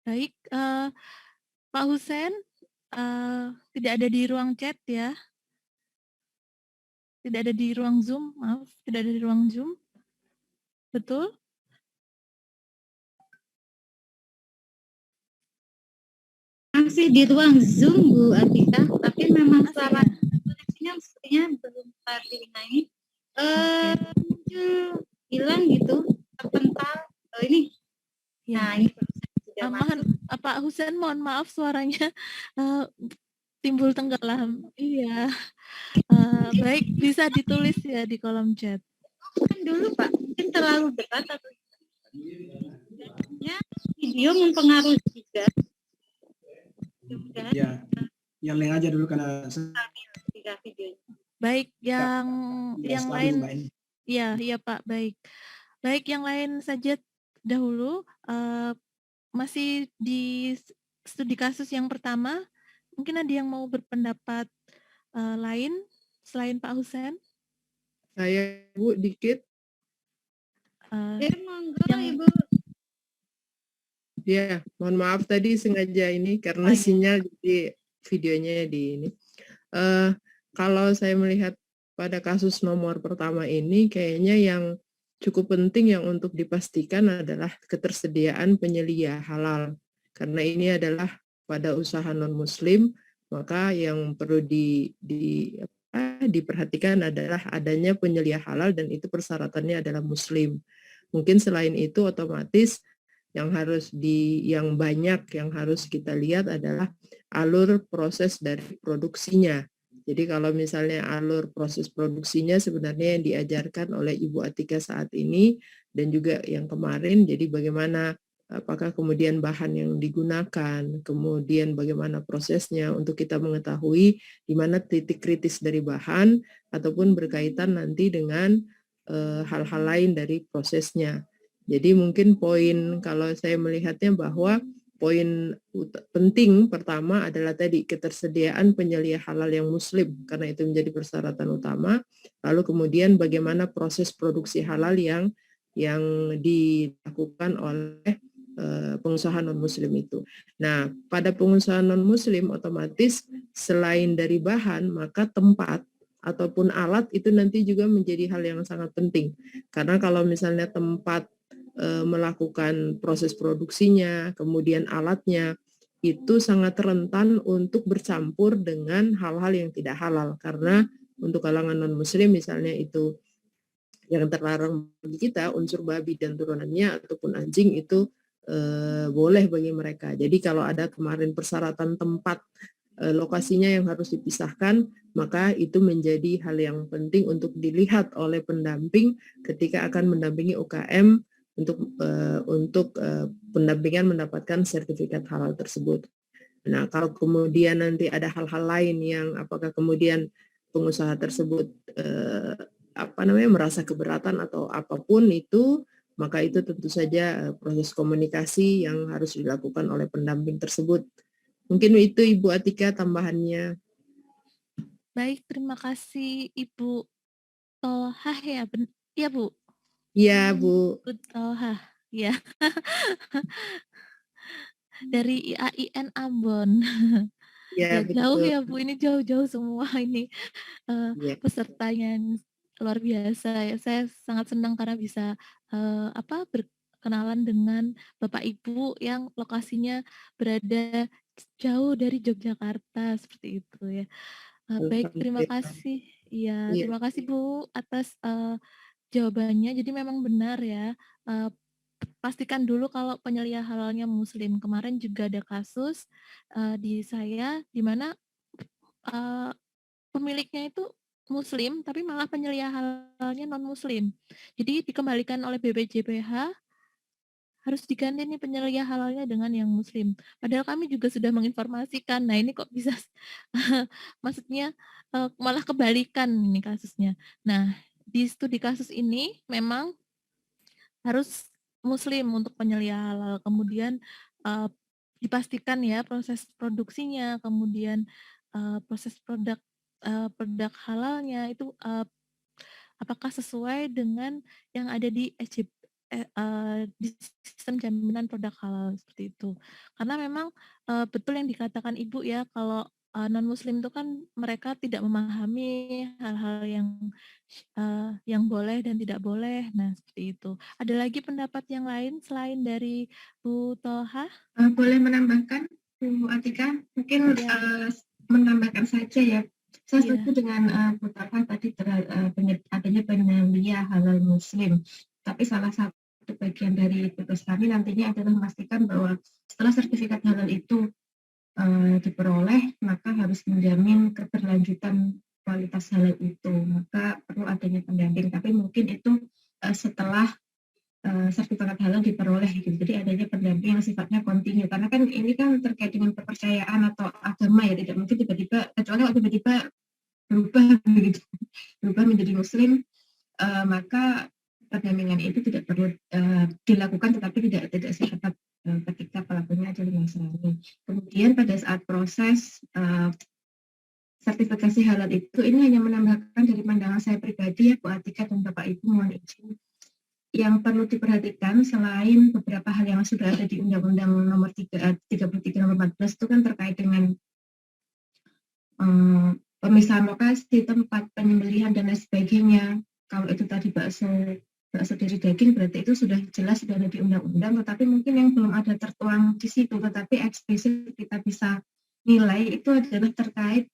Baik, Pak Husen, tidak ada di ruang chat ya? Tidak ada di ruang Zoom, maaf, tidak ada di ruang Zoom. Betul? Masih di ruang Zoom, Bu Atika, tapi memang Masih suara ya? koneksinya sepertinya belum terdengar ini. muncul hilang gitu, terpental. Ini, nah Ya. ini sudah Mohon Pak Husen, mohon maaf suaranya timbul tenggelam. Iya. Baik, bisa ditulis ya di kolom chat. kan dulu Pak, mungkin terlalu dekat atau ya, video mempengaruhi juga. Ya, yang lain aja dulu karena Tiga videonya. Baik, yang tidak stabil, lain. Mbak ini. Iya Pak, baik. Baik, yang lain saja dahulu. Masih di studi kasus yang pertama, mungkin ada yang mau berpendapat lain selain Pak Husen? Saya Bu dikit. Monggo yang- Ibu. Ya, mohon maaf tadi sengaja ini karena Oh, iya. sinyal jadi videonya di ini. Kalau saya melihat pada kasus nomor pertama ini, kayaknya yang cukup penting yang untuk dipastikan adalah ketersediaan penyelia halal. Karena ini adalah pada usaha non-muslim, maka yang perlu diperhatikan adalah adanya penyelia halal dan itu persyaratannya adalah muslim. Mungkin selain itu otomatis yang banyak yang harus kita lihat adalah alur proses dari produksinya. Jadi kalau misalnya alur proses produksinya sebenarnya yang diajarkan oleh Ibu Atika saat ini dan juga yang kemarin, jadi bagaimana apakah kemudian bahan yang digunakan, kemudian bagaimana prosesnya untuk kita mengetahui di mana titik kritis dari bahan ataupun berkaitan nanti dengan hal-hal lain dari prosesnya. Jadi mungkin poin kalau saya melihatnya bahwa poin penting pertama adalah tadi ketersediaan penyelia halal yang muslim karena itu menjadi persyaratan utama. Lalu kemudian bagaimana proses produksi halal yang dilakukan oleh pengusaha non-muslim itu. Nah, pada pengusaha non-muslim otomatis selain dari bahan, maka tempat ataupun alat itu nanti juga menjadi hal yang sangat penting. Karena kalau misalnya tempat melakukan proses produksinya, kemudian alatnya, itu sangat rentan untuk bercampur dengan hal-hal yang tidak halal. Karena untuk kalangan non-muslim misalnya itu yang terlarang bagi kita, unsur babi dan turunannya ataupun anjing itu boleh bagi mereka. Jadi kalau ada kemarin persyaratan tempat lokasinya yang harus dipisahkan, maka itu menjadi hal yang penting untuk dilihat oleh pendamping ketika akan mendampingi UKM untuk pendampingan mendapatkan sertifikat halal tersebut. Nah, kalau kemudian nanti ada hal-hal lain yang apakah kemudian pengusaha tersebut merasa keberatan atau apapun itu, maka itu tentu saja proses komunikasi yang harus dilakukan oleh pendamping tersebut. Mungkin itu Ibu Atika tambahannya. Baik, terima kasih Ibu Tohah ya, iya Bu? Iya Bu. Bu Tohah, ya. Dari IAIN Ambon. Ya, jauh betul. ya Bu, ini jauh-jauh semua ini Ya. pesertanya luar biasa ya. Saya sangat senang karena bisa berkenalan dengan Bapak Ibu yang lokasinya berada jauh dari Yogyakarta seperti itu ya. Baik, terima kasih. Iya, terima kasih Bu atas jawabannya. Jadi memang benar ya. Pastikan dulu kalau penyelia halalnya muslim. Kemarin juga ada kasus di saya di mana pemiliknya itu muslim tapi malah penyelia halalnya non muslim. Jadi dikembalikan oleh BPJPH harus diganti nih penyelia halalnya dengan yang muslim. Padahal kami juga sudah menginformasikan. Nah, ini kok bisa maksudnya malah kebalikan ini kasusnya. Nah, di studi kasus ini memang harus muslim untuk penyelia halal. Kemudian dipastikan ya proses produksinya, kemudian proses produk halalnya itu apakah sesuai dengan yang ada di di sistem jaminan produk halal seperti itu. Karena memang betul yang dikatakan Ibu ya, kalau non-muslim itu kan mereka tidak memahami hal-hal yang boleh dan tidak boleh. Nah, seperti itu. Ada lagi pendapat yang lain selain dari Bu Toha? Boleh menambahkan Bu Atika? Mungkin menambahkan saja ya. Saya Iya. setuju dengan Bu Tarha tadi adanya penyelia halal Muslim. Tapi salah satu bagian dari tugas kami nantinya adalah memastikan bahwa setelah sertifikat halal itu diperoleh, maka harus menjamin keberlanjutan kualitas halal itu. Maka perlu adanya pendamping. Tapi mungkin itu setelah sertifikat halal diperoleh gitu. Jadi adanya pendamping yang sifatnya kontinu. Karena kan ini kan terkait dengan kepercayaan atau agama ya, tidak mungkin tiba-tiba, kecuali kalau tiba-tiba berubah begitu, berubah menjadi Muslim, maka pendampingan itu tidak perlu dilakukan, tetapi tidak seketat ketika pelakunya adalah Nasrani. Kemudian pada saat proses sertifikasi halal itu, ini hanya menambahkan dari pandangan saya pribadi ya Bu Atika dan Bapak Ibu, mohon izin. Yang perlu diperhatikan selain beberapa hal yang sudah ada di Undang-Undang nomor 33 nomor 14 itu kan terkait dengan pemisahan lokasi, tempat penyembelihan dan lain sebagainya. Kalau itu tadi bakso dari daging berarti itu sudah jelas sudah ada di undang-undang, tetapi mungkin yang belum ada tertuang di situ, tetapi eksplisit kita bisa nilai itu adalah terkait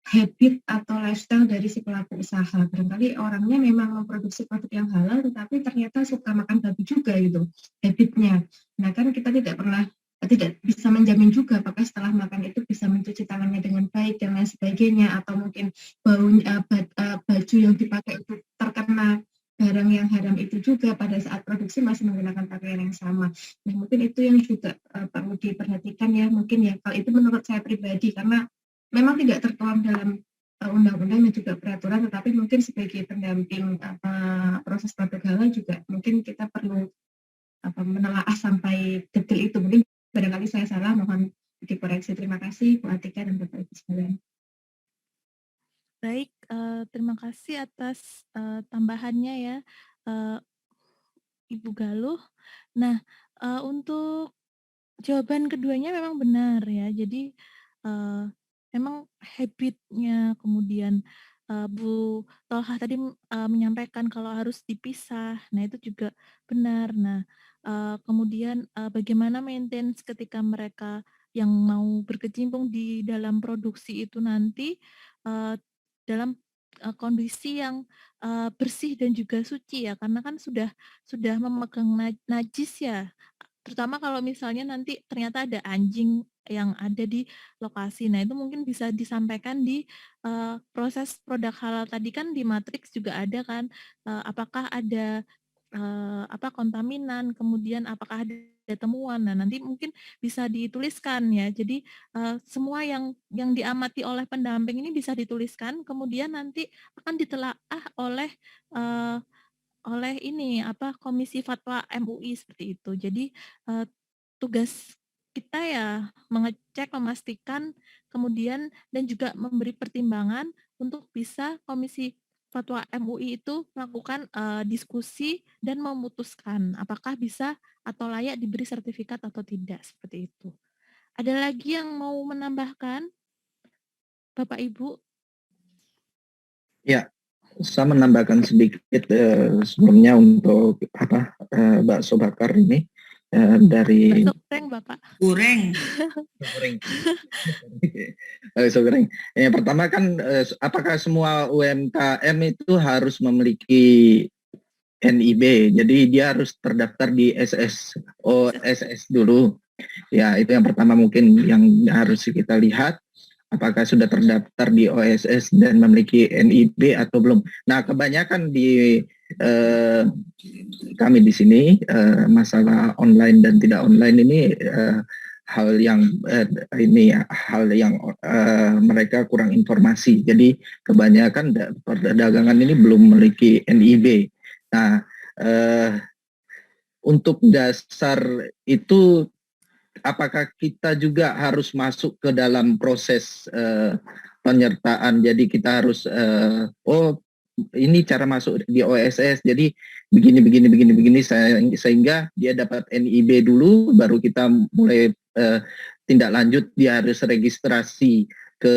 habit atau lifestyle dari si pelaku usaha. Barangkali orangnya memang memproduksi produk yang halal, tetapi ternyata suka makan babi juga gitu, habitnya. Nah kan kita tidak bisa menjamin juga apakah setelah makan itu bisa mencuci tangannya dengan baik dan lain sebagainya, atau mungkin baju yang dipakai itu terkena barang yang haram itu juga pada saat produksi masih menggunakan pakaian yang sama. Nah mungkin itu yang juga perlu diperhatikan ya, mungkin ya, kalau itu menurut saya pribadi, karena memang tidak tertuang dalam undang-undang dan juga peraturan, tetapi mungkin sebagai pendamping proses produk halal juga mungkin kita perlu menelaah sampai detail itu. Mungkin barangkali saya salah, mohon dikoreksi. Terima kasih Bu Atika dan Bapak Ibu sekalian. Baik, terima kasih atas tambahannya ya, Ibu Galuh. Nah, untuk jawaban keduanya memang benar ya. Jadi memang habitnya, kemudian Bu Thalhah tadi menyampaikan kalau harus dipisah. Nah itu juga benar. Nah kemudian bagaimana maintenance ketika mereka yang mau berkecimpung di dalam produksi itu nanti dalam kondisi yang bersih dan juga suci ya, karena kan sudah memegang najis ya. Terutama kalau misalnya nanti ternyata ada anjing yang ada di lokasi. Nah, itu mungkin bisa disampaikan di proses produk halal tadi kan di matriks juga ada kan, apakah ada kontaminan, kemudian apakah ada temuan. Nah, nanti mungkin bisa dituliskan ya. Jadi semua yang diamati oleh pendamping ini bisa dituliskan, kemudian nanti akan ditelaah oleh ini Komisi Fatwa MUI seperti itu. Jadi tugas kita ya mengecek, memastikan, kemudian dan juga memberi pertimbangan untuk bisa Komisi Fatwa MUI itu melakukan diskusi dan memutuskan apakah bisa atau layak diberi sertifikat atau tidak, seperti itu. Ada lagi yang mau menambahkan, Bapak Ibu? Ya, saya menambahkan sedikit sebelumnya untuk bakso bakar ini dari bakso goreng, Bapak. Goreng. Bakso goreng. Yang pertama kan apakah semua UMKM itu harus memiliki NIB? Jadi dia harus terdaftar di OSS dulu. Ya, itu yang pertama mungkin yang harus kita lihat. Apakah sudah terdaftar di OSS dan memiliki NIB atau belum? Nah, kebanyakan di kami di sini masalah online dan tidak online ini hal yang mereka kurang informasi. Jadi kebanyakan perdagangan ini belum memiliki NIB. Nah, untuk dasar itu apakah kita juga harus masuk ke dalam proses penyertaan? Jadi kita harus ini cara masuk di OSS. Jadi begini sehingga dia dapat NIB dulu, baru kita mulai tindak lanjut. Dia harus registrasi ke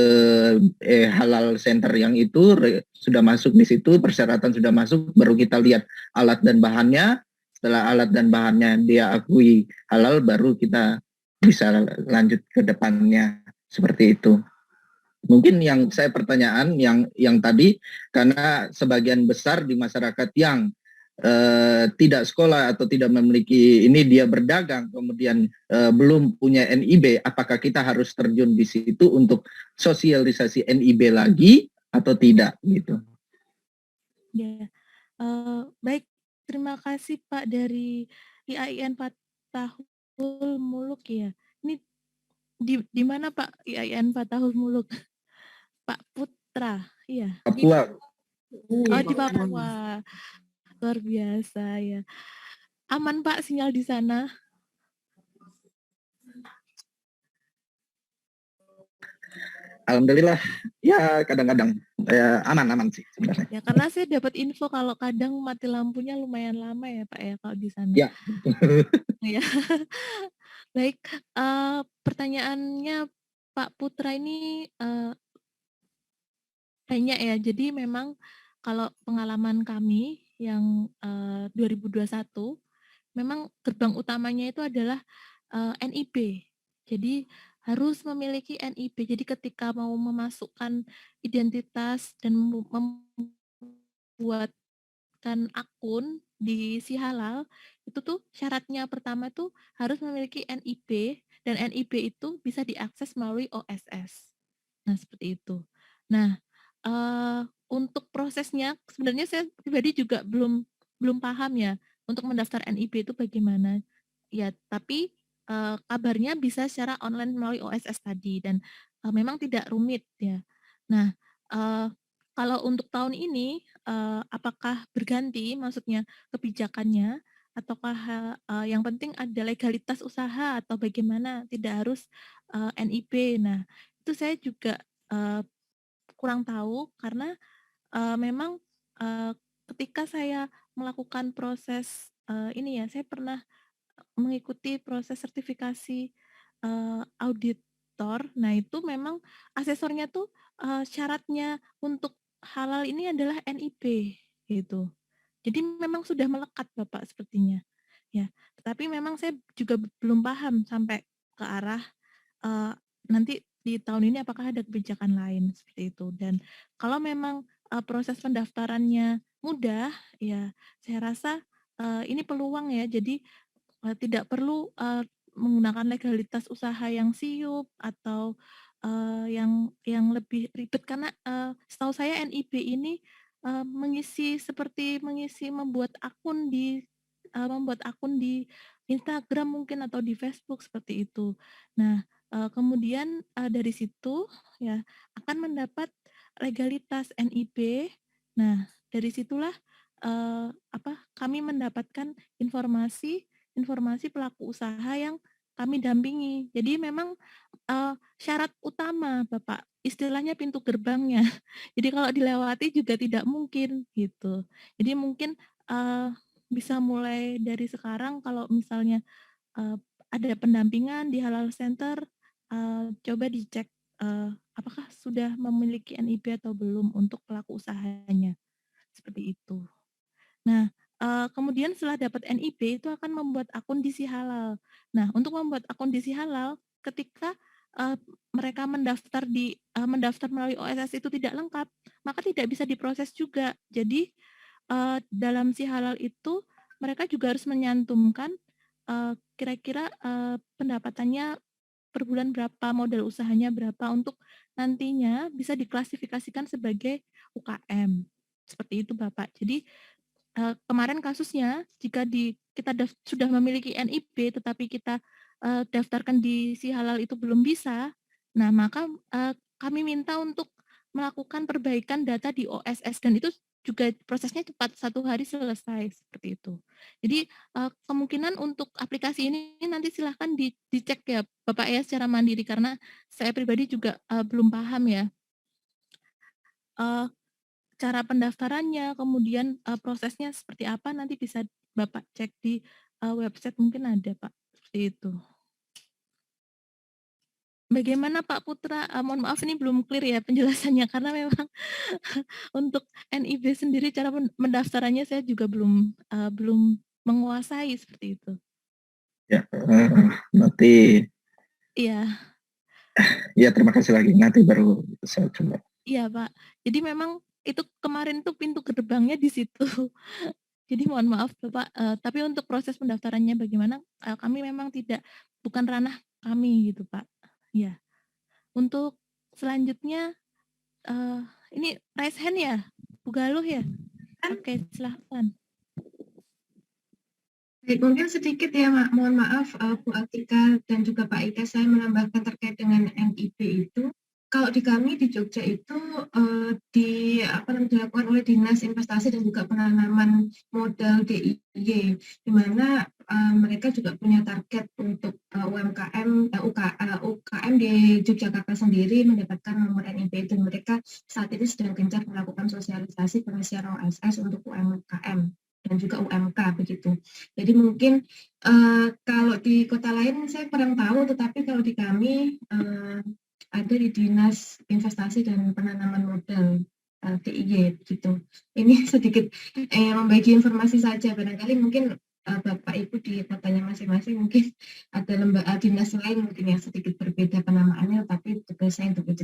halal center yang itu sudah masuk di situ, persyaratan sudah masuk, baru kita lihat alat dan bahannya. Setelah alat dan bahannya dia akui halal, baru kita bisa lanjut ke depannya, seperti itu. Mungkin yang saya pertanyaan yang tadi, karena sebagian besar di masyarakat yang tidak sekolah atau tidak memiliki ini, dia berdagang kemudian belum punya NIB, apakah kita harus terjun di situ untuk sosialisasi NIB lagi atau tidak gitu? Ya, baik, terima kasih Pak dari IAIN Fatahul Muluk ya. Ini di mana Pak IAIN Fatahul Muluk? Pak Putra, iya. Papua. Oh, di Papua. Luar biasa ya. Aman Pak sinyal di sana? Alhamdulillah, ya kadang-kadang aman sih sebenarnya. Ya karena saya dapat info kalau kadang mati lampunya lumayan lama ya Pak ya kalau di sana. Ya. Ya. Baik, pertanyaannya Pak Putra ini banyak ya. Jadi memang kalau pengalaman kami yang 2021, memang gerbang utamanya itu adalah NIB. Jadi harus memiliki NIB. Jadi ketika mau memasukkan identitas dan membuatkan akun di Si Halal, itu tuh syaratnya pertama tuh harus memiliki NIB, dan NIB itu bisa diakses melalui OSS. Nah, seperti itu. Nah, untuk prosesnya sebenarnya saya pribadi juga belum paham ya, untuk mendaftar NIB itu bagaimana. Ya, tapi kabarnya bisa secara online melalui OSS tadi, dan memang tidak rumit ya. Nah, kalau untuk tahun ini apakah berganti, maksudnya kebijakannya, ataukah yang penting ada legalitas usaha atau bagaimana, tidak harus NIB. Nah, itu saya juga kurang tahu karena memang ketika saya melakukan proses ini ya, saya pernah mengikuti proses sertifikasi auditor. Nah, itu memang asesornya tuh syaratnya untuk halal ini adalah NIB gitu. Jadi memang sudah melekat Bapak sepertinya. Ya, tetapi memang saya juga belum paham sampai ke arah nanti di tahun ini apakah ada kebijakan lain seperti itu. Dan kalau memang proses pendaftarannya mudah, ya saya rasa ini peluang ya. Jadi tidak perlu menggunakan legalitas usaha yang siup atau yang lebih ribet, karena setahu saya NIB ini membuat akun di Instagram mungkin atau di Facebook seperti itu. Nah, kemudian dari situ ya akan mendapat legalitas NIB. Nah, dari situlah kami mendapatkan informasi pelaku usaha yang kami dampingi. Jadi memang syarat utama Bapak, istilahnya pintu gerbangnya. Jadi kalau dilewati juga tidak mungkin gitu. Jadi mungkin bisa mulai dari sekarang kalau misalnya ada pendampingan di Halal Center, coba dicek apakah sudah memiliki NIB atau belum untuk pelaku usahanya, seperti itu. Nah, kemudian setelah dapat NIB itu akan membuat akun di Si Halal. Nah, untuk membuat akun di Si Halal, ketika mereka mendaftar melalui OSS itu tidak lengkap, maka tidak bisa diproses juga. Jadi dalam Si Halal itu mereka juga harus menyantumkan kira-kira pendapatannya per bulan berapa, modal usahanya berapa, untuk nantinya bisa diklasifikasikan sebagai UKM. Seperti itu Bapak. Jadi kemarin kasusnya jika kita sudah memiliki NIB tetapi kita daftarkan di Si Halal itu belum bisa, nah maka kami minta untuk melakukan perbaikan data di OSS, dan itu juga prosesnya cepat, 1 hari selesai, seperti itu. Jadi kemungkinan untuk aplikasi ini nanti silahkan dicek ya Bapak ya secara mandiri, karena saya pribadi juga belum paham ya. Cara pendaftarannya, kemudian prosesnya seperti apa, nanti bisa Bapak cek di website, mungkin ada Pak, seperti itu. Bagaimana Pak Putra? Mohon maaf ini belum clear ya penjelasannya, karena memang untuk NIB sendiri cara mendaftarannya saya juga belum menguasai seperti itu. Ya, nanti Iya. Ya, terima kasih lagi. Nanti baru saya coba. Iya, Pak. Jadi memang itu kemarin tuh pintu gerbangnya di situ. Jadi mohon maaf Bapak, tapi untuk proses pendaftarannya bagaimana, kami memang bukan ranah kami gitu, Pak. Iya. Untuk selanjutnya, eee, ini raise hand ya? Bu Galuh ya? Oke, silahkan. Baik, mungkin sedikit ya, mohon maaf Bu Atika dan juga Pak Ika, saya menambahkan terkait dengan NIB itu. Kalau di kami di Jogja itu dilakukan oleh Dinas Investasi dan juga Penanaman Modal DIY, di mana mereka juga punya target untuk UKM di Yogyakarta sendiri mendapatkan nomor NIB, dan mereka saat ini sedang gencar melakukan sosialisasi pengisian OSS untuk UMKM dan juga UMK begitu. Jadi mungkin kalau di kota lain saya kurang tahu, tetapi kalau di kami ada di Dinas Investasi dan Penanaman Modal DIY gitu. Ini sedikit membagi informasi saja, barangkali mungkin Bapak Ibu di kotanya masing-masing mungkin ada lembaga dinas lain mungkin yang sedikit berbeda penamaannya, tapi tugas saya untuk itu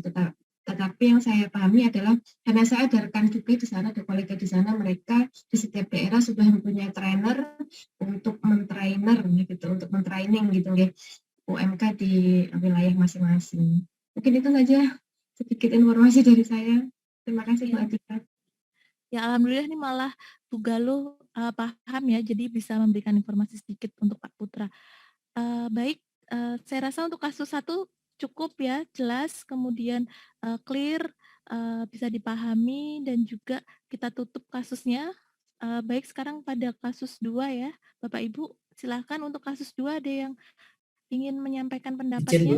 tetapi yang saya pahami adalah karena saya ada rekan juga di sana, ada kolega di sana, mereka di setiap daerah sudah mempunyai trainer untuk mentrainer gitu, untuk mentraining gitu ya, UMK di wilayah masing-masing. Mungkin itu saja sedikit informasi dari saya. Terima kasih Bu Atika. Ya alhamdulillah nih malah Bu Galuh paham ya, jadi bisa memberikan informasi sedikit untuk Pak Putra. Baik, saya rasa untuk kasus 1 cukup ya, jelas, kemudian clear, bisa dipahami dan juga kita tutup kasusnya. Baik, sekarang pada kasus 2 ya, Bapak Ibu silahkan untuk kasus 2 ada yang ingin menyampaikan Izin Bu, pendapatnya?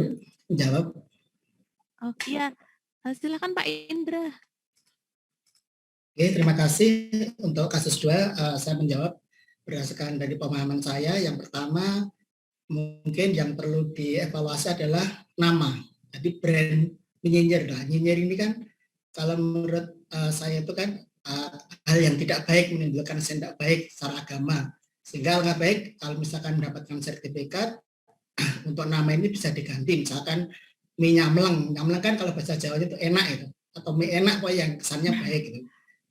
menjawab. Oke, ya, silahkan Pak Indra. Oke, terima kasih. Untuk kasus 2, saya menjawab berdasarkan dari pemahaman saya. Yang pertama, mungkin yang perlu dievaluasi adalah nama. Jadi brand menyinyir lah. Nyinyir ini kan kalau menurut saya itu kan hal yang tidak baik, menimbulkan tidak baik secara agama. Sehingga nggak baik kalau misalkan mendapatkan sertifikat untuk nama ini bisa diganti. Misalkan mie nyamleng. Nyamleng kan kalau bahasa Jawanya itu enak itu. Atau mie enak kok yang kesannya baik gitu.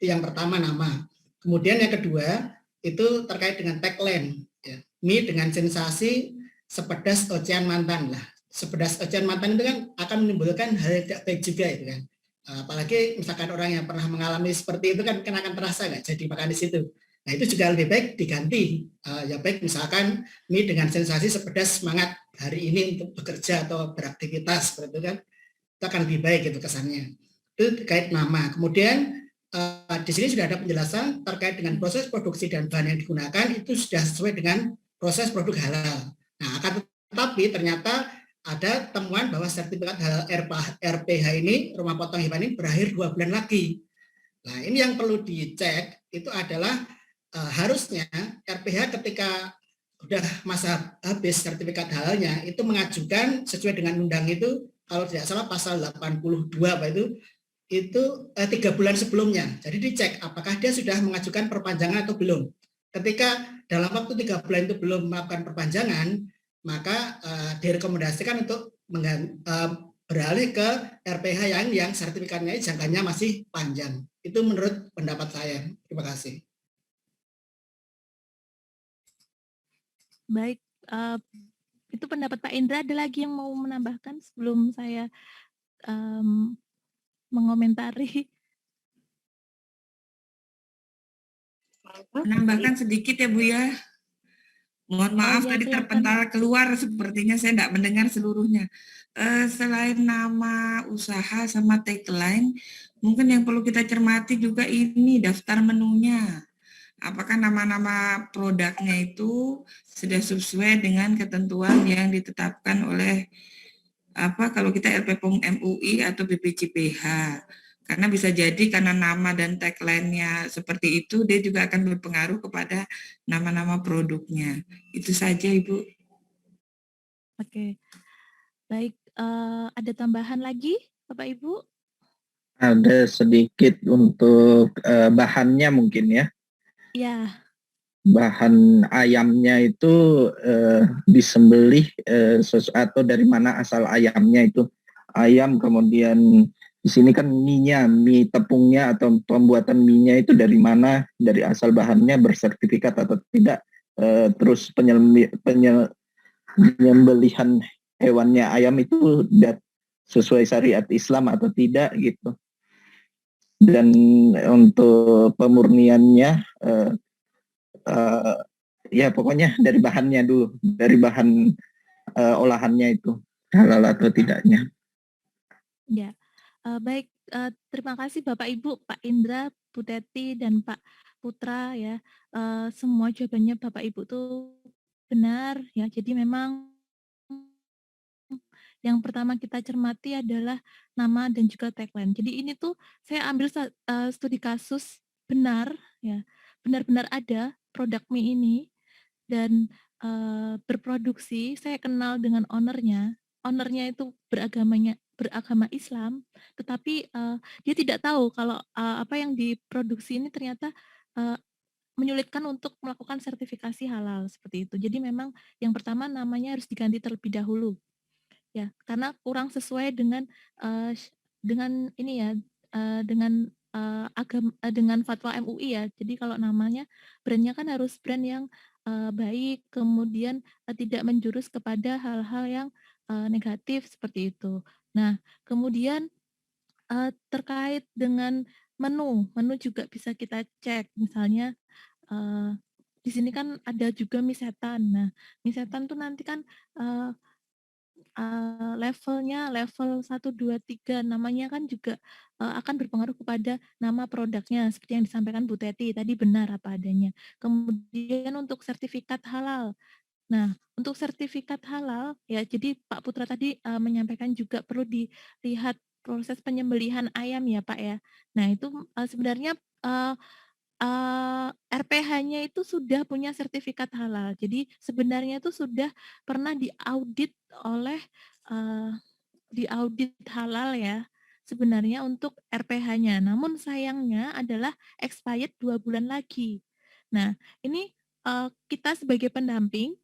Itu yang pertama, nama. Kemudian yang kedua itu terkait dengan tagline. Ya. Mie dengan sensasi sepedas ocehan mantan lah. Sepedas ocehan mantan itu kan akan menimbulkan hal yang tidak baik juga itu kan. Apalagi misalkan orang yang pernah mengalami seperti itu kan akan terasa nggak jadi makan di situ. Nah itu juga lebih baik diganti. Ya baik misalkan mie dengan sensasi sepedas semangat hari ini untuk bekerja atau beraktivitas seperti itu kan. Itu akan lebih baik itu kesannya. Itu terkait nama. Kemudian di sini sudah ada penjelasan terkait dengan proses produksi dan bahan yang digunakan itu sudah sesuai dengan proses produk halal. Nah, akan tetapi ternyata ada temuan bahwa sertifikat halal RPH ini, rumah potong hewan ini berakhir 2 bulan lagi. Nah, ini yang perlu dicek itu adalah harusnya RPH ketika sudah masa habis sertifikat halalnya itu mengajukan sesuai dengan undang itu, kalau tidak salah pasal 82 Pak itu 3 bulan sebelumnya. Jadi dicek apakah dia sudah mengajukan perpanjangan atau belum. Ketika dalam waktu 3 bulan itu belum melakukan perpanjangan, maka direkomendasikan untuk beralih ke RPH yang sertifikatnya jangkanya masih panjang. Itu menurut pendapat saya. Terima kasih. Baik, itu pendapat Pak Indra. Ada lagi yang mau menambahkan sebelum saya mengomentari? Menambahkan sedikit ya Bu ya. Mohon maaf ya, tadi silakan. terpental keluar, sepertinya saya tidak mendengar seluruhnya. Selain nama usaha sama tagline, mungkin yang perlu kita cermati juga ini daftar menunya. Apakah nama-nama produknya itu sudah sesuai dengan ketentuan yang ditetapkan oleh kalau kita LPPOM MUI atau BPJPH. Karena bisa jadi karena nama dan tagline-nya seperti itu, dia juga akan berpengaruh kepada nama-nama produknya. Itu saja, Ibu. Oke. Baik, ada tambahan lagi, Bapak Ibu? Ada sedikit untuk bahannya mungkin ya. Ya. Bahan ayamnya itu disembelih atau dari mana asal ayamnya itu. ayam, kemudian di sini kan mie tepungnya atau pembuatan mie-nya itu dari mana, dari asal bahannya bersertifikat atau tidak, terus penyembelihan hewannya ayam itu sesuai syariat Islam atau tidak gitu. Dan untuk pemurniannya ya pokoknya dari bahannya dulu, dari bahan olahannya itu halal atau tidaknya. Ya, baik, terima kasih Bapak Ibu, Pak Indra, Bu Teti, dan Pak Putra ya. Semua jawabannya Bapak Ibu tuh benar ya. Jadi memang yang pertama kita cermati adalah nama dan juga tagline. Jadi ini tuh saya ambil studi kasus benar ya, benar-benar ada produk mie ini dan berproduksi. Saya kenal dengan ownernya. Ownernya itu beragama Islam, tetapi dia tidak tahu kalau apa yang diproduksi ini ternyata menyulitkan untuk melakukan sertifikasi halal seperti itu. Jadi memang yang pertama namanya harus diganti terlebih dahulu, ya, karena kurang sesuai dengan ini ya, dengan fatwa MUI ya. Jadi kalau namanya brandnya kan harus brand yang baik, kemudian tidak menjurus kepada hal-hal yang negatif seperti itu. Nah, kemudian terkait dengan menu juga bisa kita cek. Misalnya di sini kan ada juga mie setan. Nah, mie setan tuh nanti kan levelnya level 1, 2, 3 namanya kan juga akan berpengaruh kepada nama produknya seperti yang disampaikan Bu Teti tadi, benar apa adanya. Kemudian untuk sertifikat halal. Nah, untuk sertifikat halal ya, jadi Pak Putra tadi menyampaikan juga perlu dilihat proses penyembelihan ayam ya Pak ya. Nah, itu sebenarnya RPH-nya itu sudah punya sertifikat halal. Jadi sebenarnya itu sudah pernah diaudit oleh diaudit halal ya sebenarnya untuk RPH-nya. Namun sayangnya adalah expired 2 bulan lagi. Nah, ini kita sebagai pendamping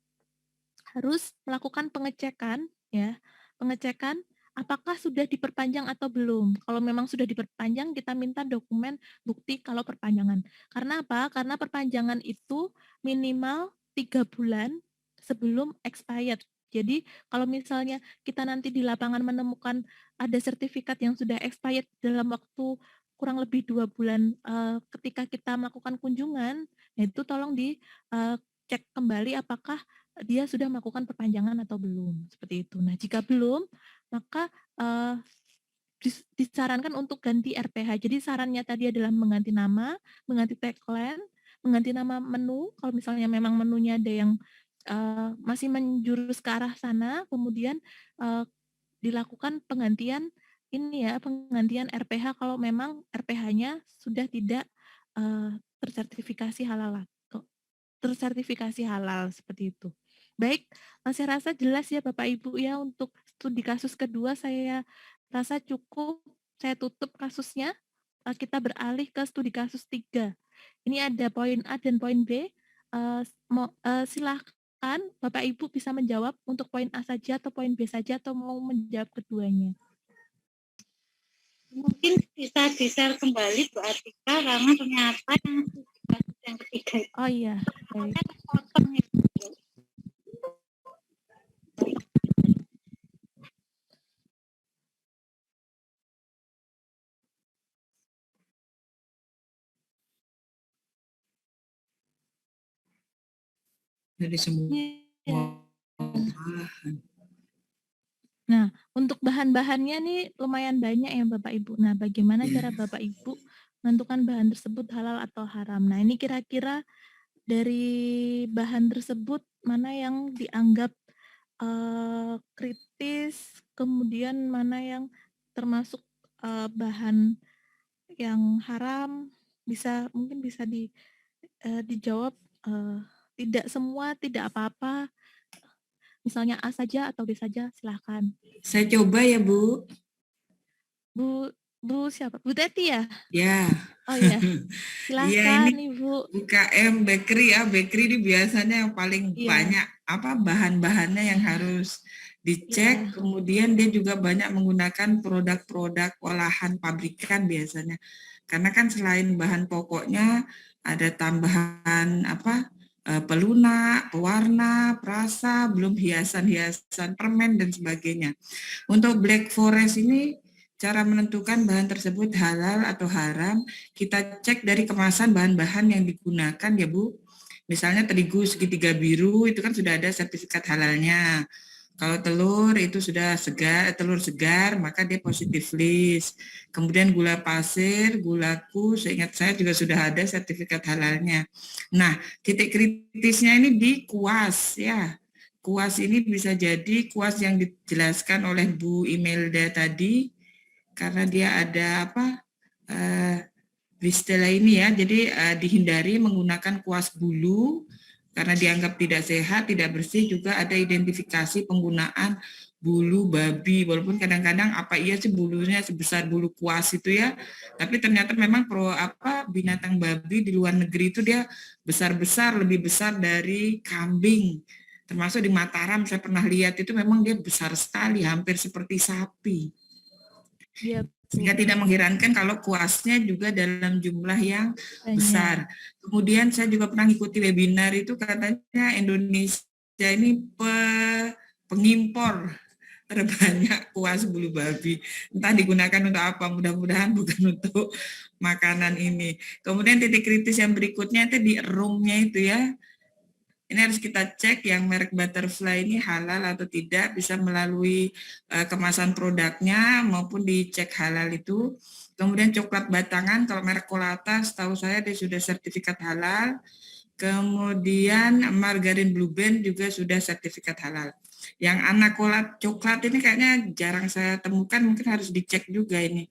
harus melakukan pengecekan ya, pengecekan apakah sudah diperpanjang atau belum. Kalau memang sudah diperpanjang, kita minta dokumen bukti kalau perpanjangan. Karena apa? Karena perpanjangan itu minimal 3 bulan sebelum expired. Jadi kalau misalnya kita nanti di lapangan menemukan ada sertifikat yang sudah expired dalam waktu kurang lebih 2 bulan ketika kita melakukan kunjungan, itu tolong dicek kembali apakah dia sudah melakukan perpanjangan atau belum, seperti itu. Nah, jika belum, maka disarankan untuk ganti RPH. Jadi sarannya tadi adalah mengganti nama, mengganti tagline, mengganti nama menu, kalau misalnya memang menunya ada yang masih menjurus ke arah sana, kemudian dilakukan penggantian penggantian RPH kalau memang RPH-nya sudah tidak tersertifikasi halal seperti itu. Baik, saya rasa jelas ya Bapak Ibu ya, untuk studi kasus kedua saya rasa cukup, saya tutup kasusnya, kita beralih ke studi kasus 3. Ini ada poin A dan poin B, silahkan Bapak Ibu bisa menjawab untuk poin A saja atau poin B saja atau mau menjawab keduanya. Mungkin bisa di-share kembali Bu Atika karena ternyata yang ketiga. Oh iya, baik. Dari semua Nah, untuk bahan-bahannya nih lumayan banyak ya Bapak Ibu. Nah, bagaimana cara Bapak Ibu menentukan bahan tersebut halal atau haram? Nah, ini kira-kira dari bahan tersebut mana yang dianggap kritis, kemudian mana yang termasuk bahan yang haram, mungkin bisa dijawab tidak semua, tidak apa-apa. Misalnya A saja atau B saja, silahkan. Saya coba ya Bu. Bu siapa? Bu Teti ya? Ya. Oh iya, silahkan ini Ibu. UKM bakery ya, bakery ini biasanya yang paling banyak bahan-bahannya yang harus dicek, Iya. kemudian dia juga banyak menggunakan produk-produk olahan pabrikan biasanya. Karena kan selain bahan pokoknya ada tambahan pelunak, pewarna, perasa, belum hiasan-hiasan permen dan sebagainya. Untuk Black Forest ini cara menentukan bahan tersebut halal atau haram, kita cek dari kemasan bahan-bahan yang digunakan ya Bu. Misalnya terigu segitiga biru itu kan sudah ada sertifikat halalnya. Kalau telur itu sudah telur segar, maka dia positif list. Kemudian gula pasir, gulaku, seingat saya juga sudah ada sertifikat halalnya. Nah, titik kritisnya ini di kuas ya. Kuas ini bisa jadi kuas yang dijelaskan oleh Bu Imelda tadi, karena dia ada istilah ini ya, jadi dihindari menggunakan kuas bulu, karena dianggap tidak sehat, tidak bersih, juga ada identifikasi penggunaan bulu babi, walaupun kadang-kadang apa iya sih bulunya sebesar bulu kuas itu ya, tapi ternyata memang binatang babi di luar negeri itu dia besar-besar, lebih besar dari kambing, termasuk di Mataram saya pernah lihat itu memang dia besar sekali, hampir seperti sapi. Iya, Sehingga tidak mengherankan kalau kuasnya juga dalam jumlah yang besar. Kemudian saya juga pernah ikuti webinar itu, katanya Indonesia ini pengimpor terbanyak kuas bulu babi. Entah digunakan untuk apa, mudah-mudahan bukan untuk makanan ini. Kemudian titik kritis yang berikutnya itu di roomnya itu ya. Ini harus kita cek yang merek Butterfly ini halal atau tidak, bisa melalui kemasan produknya maupun dicek halal itu. Kemudian coklat batangan, kalau merek Kolata setahu saya dia sudah sertifikat halal. Kemudian margarin Blue Band juga sudah sertifikat halal. Yang anak coklat ini kayaknya jarang saya temukan, mungkin harus dicek juga ini.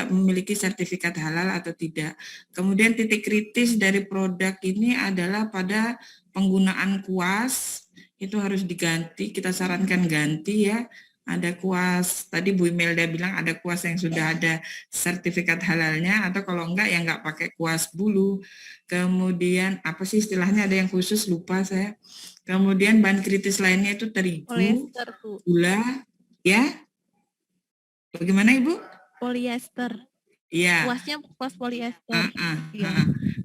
Memiliki sertifikat halal atau tidak. Kemudian titik kritis dari produk ini adalah pada penggunaan kuas, itu harus diganti, kita sarankan ganti ya. Ada kuas, tadi Bu Imelda bilang ada kuas yang sudah ada sertifikat halalnya, atau kalau enggak ya enggak pakai kuas bulu. Kemudian apa sih istilahnya, ada yang khusus lupa saya. Kemudian bahan kritis lainnya itu terigu, Polyester, Bu. gula, ya. Bagaimana Ibu? Polyester. Iya. Kuasnya kuas polyester.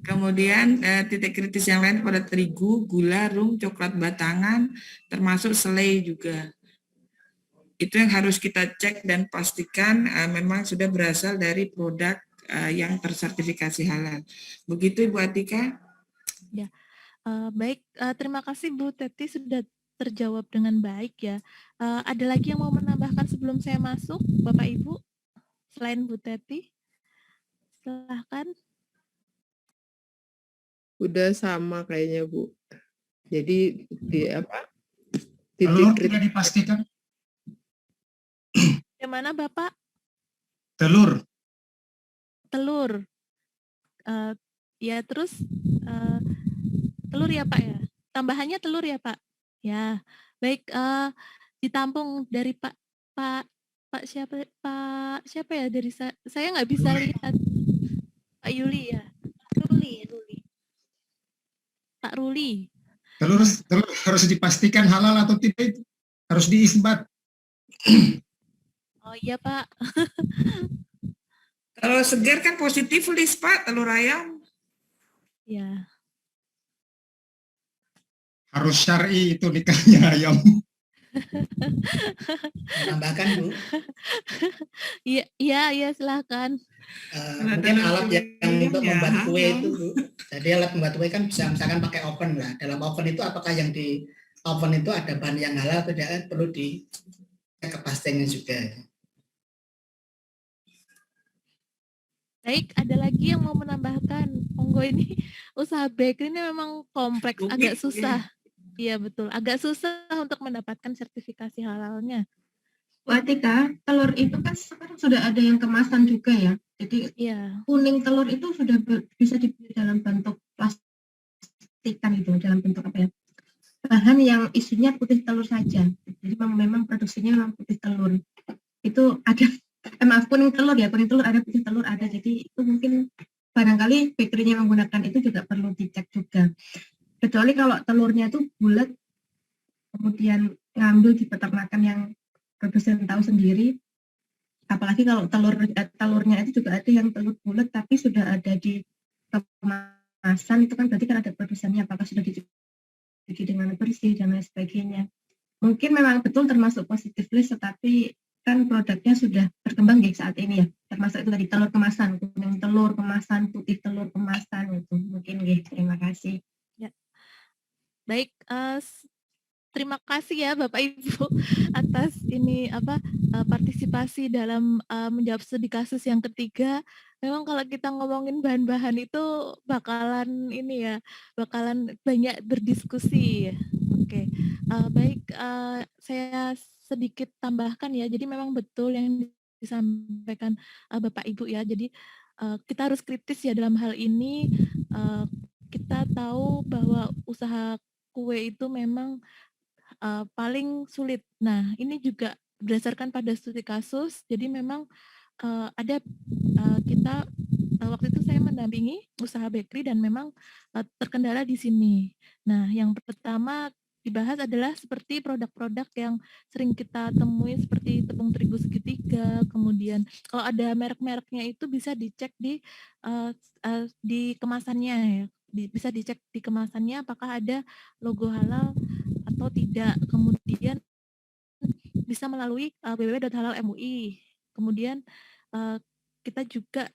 Kemudian titik kritis yang lain pada terigu, gula, rum, coklat batangan, termasuk selai juga. Itu yang harus kita cek dan pastikan memang sudah berasal dari produk yang tersertifikasi halal. Begitu Ibu Atika? Ya, baik. Terima kasih Bu Teti sudah terjawab dengan baik ya. Ada lagi yang mau menambahkan sebelum saya masuk, Bapak Ibu? Selain Bu Teti, silahkan. Udah sama kayaknya Bu. Jadi Telur tidak dipastikan. Yang mana Bapak? Telur. Telur. Ya terus telur ya Pak ya. Tambahannya telur ya Pak. Ya, baik. Ditampung dari Pak siapa ya, dari saya nggak bisa lihat. Pak Yuli ya. Ruli. Pak Ruli. Telur harus dipastikan halal atau tidak, itu harus diisbat. Oh iya Pak. Kalau segar kan positif list Pak, telur ayam. Ya. Harus syar'i itu nikahnya ayam. Tambahkan Bu. Iya silakan. Mungkin alat yang untuk membuat kue itu Bu. Jadi alat membuat kue kan bisa misalkan pakai oven lah. Dalam oven itu apakah yang di oven itu ada bahan yang halal atau tidak, perlu dicek kepastiannya juga. Baik, ada lagi yang mau menambahkan? Monggo, ini usaha bakery ini memang kompleks, agak susah. Iya betul, agak susah untuk mendapatkan sertifikasi halalnya. Bu Atika, telur itu kan sekarang sudah ada yang kemasan juga ya. Jadi kuning telur itu sudah bisa dibeli dalam bentuk plastikan itu, dalam bentuk apa ya? Bahan yang isinya putih telur saja. Jadi memang produksinya memang putih telur. Itu ada, kuning telur ada, putih telur ada. Jadi itu mungkin barangkali bakery-nya menggunakan itu juga perlu dicek juga. Kecuali kalau telurnya itu bulat, kemudian ngambil di peternakan yang produsen tahu sendiri. Apalagi kalau telurnya itu juga ada yang telur bulat tapi sudah ada di kemasan, itu kan berarti kan ada produsennya, apakah sudah dicuci dengan bersih dan lain sebagainya. Mungkin memang betul termasuk positive list, tetapi kan produknya sudah berkembang ya saat ini ya, termasuk itu tadi telur kemasan, kuning telur kemasan, putih telur kemasan, itu mungkin ya. Terima kasih. Ya. Baik, terima kasih ya Bapak Ibu atas ini partisipasi dalam menjawab studi kasus yang ketiga. Memang kalau kita ngomongin bahan-bahan itu bakalan bakalan banyak berdiskusi. Oke, baik, saya sedikit tambahkan ya. Jadi memang betul yang disampaikan Bapak Ibu ya. Jadi kita harus kritis ya dalam hal ini. Kita tahu bahwa usaha kue itu memang paling sulit. Nah, ini juga berdasarkan pada studi kasus. Jadi memang ada kita waktu itu saya mendampingi usaha bakery dan memang terkendala di sini. Nah, yang pertama dibahas adalah seperti produk-produk yang sering kita temui seperti tepung terigu segitiga, kemudian kalau ada merek-mereknya itu bisa dicek di kemasannya ya. Bisa dicek di kemasannya apakah ada logo halal atau tidak. Kemudian bisa melalui www.halal.mui. Kemudian kita juga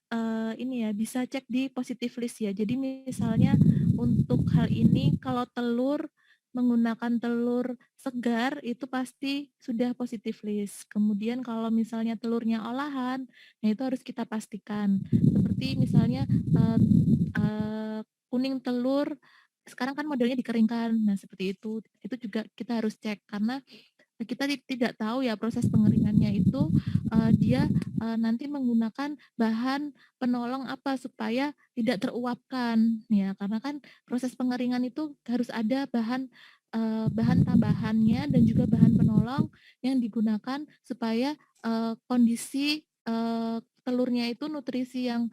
bisa cek di positive list ya. Jadi misalnya untuk hal ini kalau telur menggunakan telur segar itu pasti sudah positive list. Kemudian kalau misalnya telurnya olahan, nah itu harus kita pastikan. Seperti misalnya kuning telur sekarang kan modelnya dikeringkan. Nah, seperti itu juga kita harus cek karena kita tidak tahu ya proses pengeringannya itu dia nanti menggunakan bahan penolong apa supaya tidak teruapkan ya, karena kan proses pengeringan itu harus ada bahan tambahannya dan juga bahan penolong yang digunakan supaya kondisi telurnya itu nutrisi yang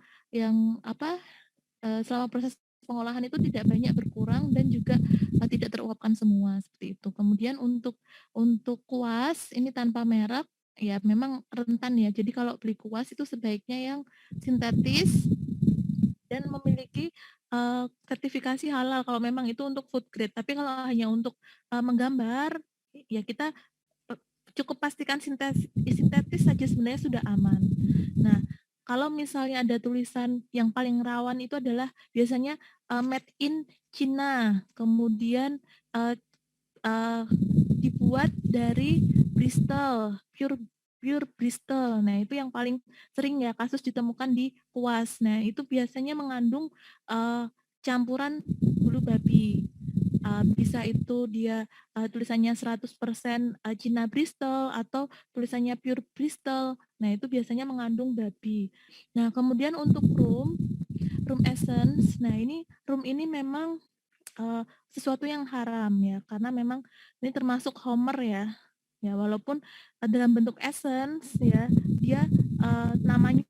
selama proses pengolahan itu tidak banyak berkurang dan juga tidak teruapkan semua seperti itu. Kemudian untuk kuas ini tanpa merek ya memang rentan ya. Jadi kalau beli kuas itu sebaiknya yang sintetis dan memiliki sertifikasi halal kalau memang itu untuk food grade. Tapi kalau hanya untuk menggambar ya kita cukup pastikan sintetis saja sebenarnya sudah aman. Nah, kalau misalnya ada tulisan yang paling rawan itu adalah biasanya made in China, kemudian dibuat dari Bristol, pure Bristol. Nah, itu yang paling sering ya kasus ditemukan di kuas. Nah, itu biasanya mengandung campuran bulu babi. Bisa itu dia tulisannya 100% Cina Bristol atau tulisannya pure Bristol. Nah, itu biasanya mengandung babi. Nah, kemudian untuk room essence. Nah, room ini memang sesuatu yang haram ya, karena memang ini termasuk homer ya. Ya, walaupun dalam bentuk essence ya, dia namanya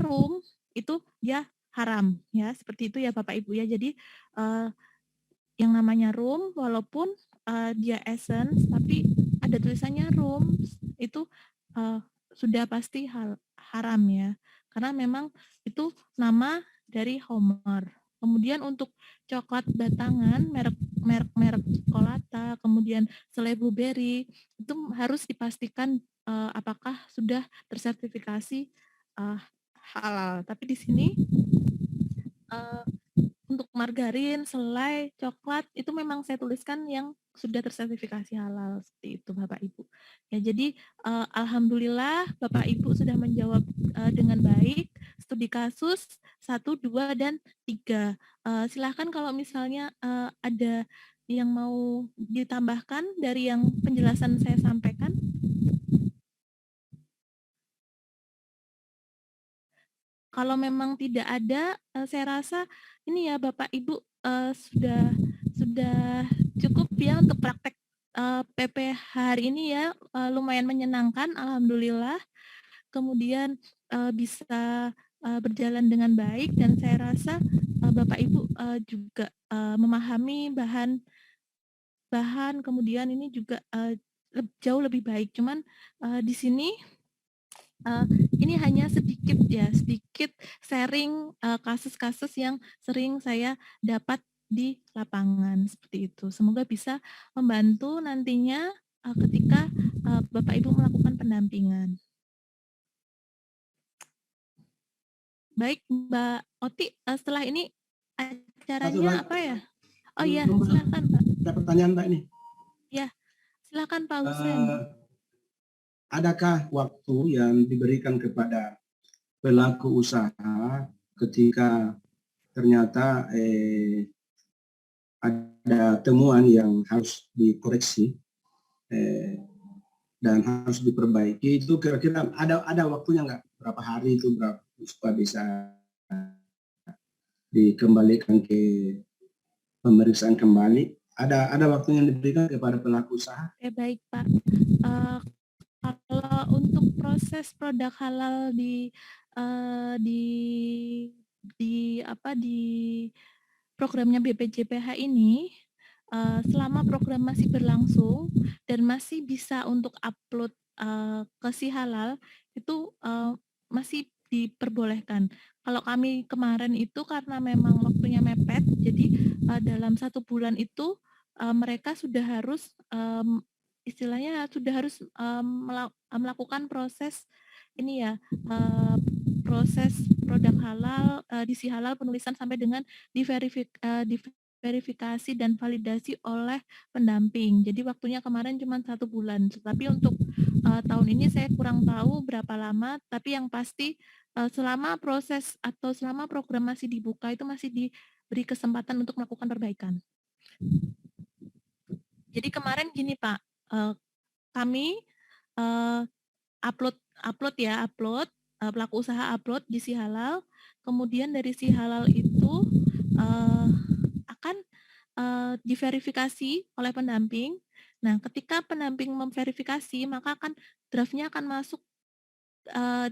room itu dia haram ya, seperti itu ya Bapak Ibu ya. Jadi yang namanya room walaupun dia essence tapi ada tulisannya room itu sudah pasti haram ya, karena memang itu nama dari Homer. Kemudian untuk coklat batangan merek Colata, kemudian Selai Blueberry itu harus dipastikan apakah sudah tersertifikasi halal. Tapi di sini untuk margarin, selai, coklat itu memang saya tuliskan yang sudah tersertifikasi halal seperti itu Bapak Ibu. Ya, jadi alhamdulillah Bapak Ibu sudah menjawab dengan baik studi kasus 1, 2 dan 3. Silahkan kalau misalnya ada yang mau ditambahkan dari yang penjelasan saya sampaikan. Kalau memang tidak ada, saya rasa ini ya Bapak Ibu sudah cukup ya untuk praktek PP hari ini ya, lumayan menyenangkan alhamdulillah. Kemudian bisa berjalan dengan baik dan saya rasa Bapak Ibu juga memahami bahan kemudian ini juga jauh lebih baik. Cuman di sini ini hanya sedikit ya, sedikit sharing kasus-kasus yang sering saya dapat di lapangan seperti itu. Semoga bisa membantu nantinya ketika Bapak Ibu melakukan pendampingan. Baik, Mbak Oti, setelah ini acaranya apa ya? Oh iya, silakan Pak. Ada pertanyaan Mbak ini. Ya, silakan Pak Husen. Adakah waktu yang diberikan kepada pelaku usaha ketika ternyata ada temuan yang harus dikoreksi dan harus diperbaiki, itu kira-kira ada waktunya nggak? Berapa hari itu supaya bisa dikembalikan ke pemeriksaan kembali? Ada waktunya yang diberikan kepada pelaku usaha? Baik Pak. Kalau untuk proses produk halal di programnya BPJPH ini, selama program masih berlangsung dan masih bisa untuk upload ke Si Halal, itu masih diperbolehkan. Kalau kami kemarin itu karena memang waktunya mepet, jadi dalam 1 bulan itu mereka sudah harus istilahnya sudah harus melakukan proses ini ya, proses produk halal di Si Halal, penulisan sampai dengan diverifikasi dan validasi oleh pendamping. Jadi waktunya kemarin cuma 1 bulan. Tapi untuk tahun ini saya kurang tahu berapa lama. Tapi yang pasti selama proses atau selama program masih dibuka itu masih diberi kesempatan untuk melakukan perbaikan. Jadi kemarin gini Pak, kami upload pelaku usaha upload di Si Halal, kemudian dari Si Halal itu akan diverifikasi oleh pendamping. Nah, ketika pendamping memverifikasi, maka draftnya akan masuk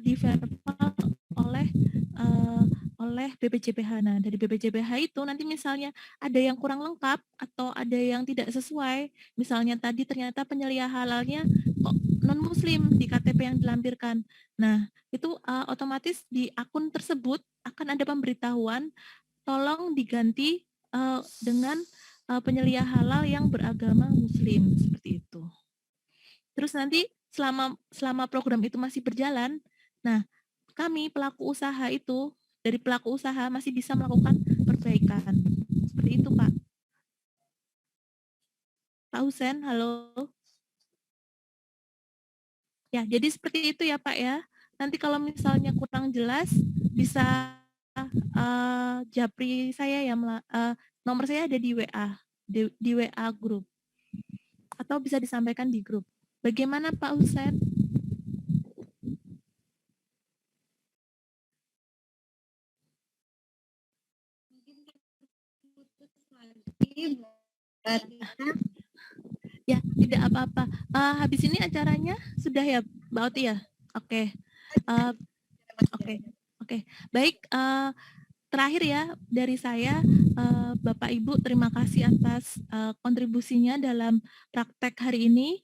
di verbal oleh BPJPH. Nah, dari BPJPH itu nanti misalnya ada yang kurang lengkap atau ada yang tidak sesuai, misalnya tadi ternyata penyelia halalnya kok non-muslim di KTP yang dilampirkan. Nah, itu otomatis di akun tersebut akan ada pemberitahuan, tolong diganti dengan penyelia halal yang beragama muslim, seperti itu. Terus nanti selama program itu masih berjalan, nah kami pelaku usaha itu, dari pelaku usaha masih bisa melakukan perbaikan. Seperti itu, Pak. Pak Husen, halo. Ya, jadi seperti itu ya, Pak ya. Nanti kalau misalnya kurang jelas, bisa japri saya ya, nomor saya ada di WA, di WA grup. Atau bisa disampaikan di grup. Bagaimana Pak Husen? Ya, tidak apa-apa. Habis ini acaranya sudah ya, Mbak Oti ya? Oke. Oke. Baik, terakhir ya dari saya, Bapak Ibu, terima kasih atas kontribusinya dalam praktek hari ini.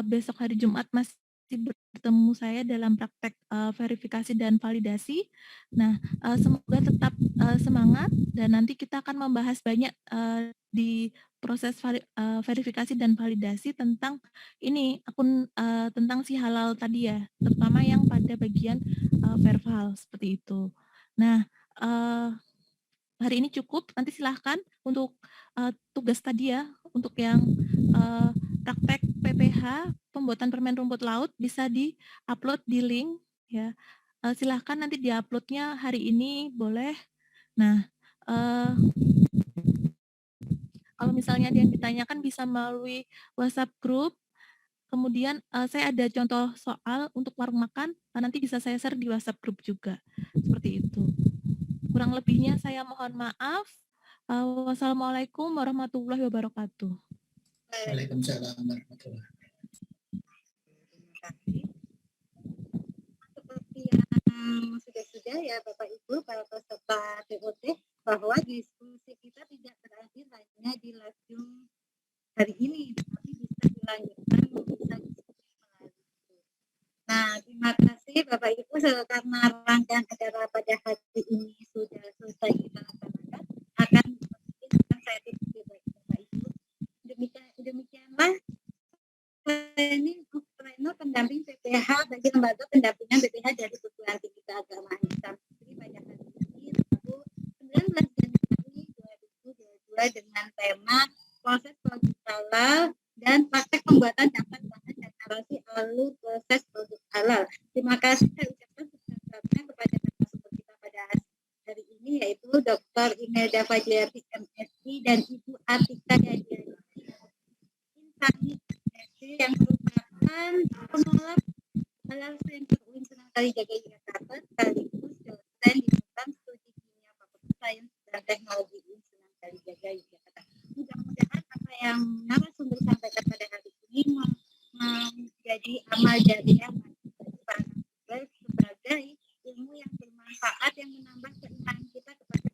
Besok hari Jumat masih bertemu saya dalam praktek verifikasi dan validasi. Nah, semoga tetap semangat dan nanti kita akan membahas banyak di proses verifikasi dan validasi tentang ini tentang Si Halal tadi ya, terutama yang pada bagian verbal seperti itu. Nah, hari ini cukup. Nanti silahkan untuk tugas tadi ya, untuk yang praktek PPH pembuatan permen rumput laut bisa di-upload di link ya. Silahkan nanti di-uploadnya hari ini boleh. Nah, kalau misalnya ada yang ditanyakan bisa melalui WhatsApp group. Kemudian saya ada contoh soal untuk warung makan, nanti bisa saya share di WhatsApp group juga. Seperti itu. Kurang lebihnya saya mohon maaf. Wassalamualaikum warahmatullahi wabarakatuh. Waalaikumsalam warahmatullahi wabarakatuh. Seperti yang sudah ya Bapak Ibu, para peserta TOT, bahwa diskusi kita tidak berakhir hanya di live Zoom hari ini, tapi bisa dilanjutkan Jadi Bapak Ibu, karena rangkaian acara pada hari ini sudah selesai kita laksanakan, akan saya tutup Bapak Ibu. Demikianlah ini trainer pendamping PPH bagi lembaga pendampingan PPH dari perguruan tinggi keagamaan Islam pada hari ini Rabu 19 Januari 2022 dengan tema proses produk halal dan praktek pembuatan daftar bahan dan narasi alur proses produk halal. Terima kasih saya ucapkan sebesar-besarnya kepada narasumber kita pada hari ini yaitu Dr. Imelda Fajriati MSI dan Ibu Atika Yadiani Insani yang merupakan pengelola halal center UIN Sunan Kalijaga Yogyakarta sekaligus dosen di program studi kimia Fakultas Sains dan Teknologi UIN Sunan Kalijaga Yogyakarta. Mudah-mudahan apa yang narasumber sampaikan pada hari ini menjadi amal jariah sebagai ilmu yang bermanfaat yang menambah keimanan kita kepada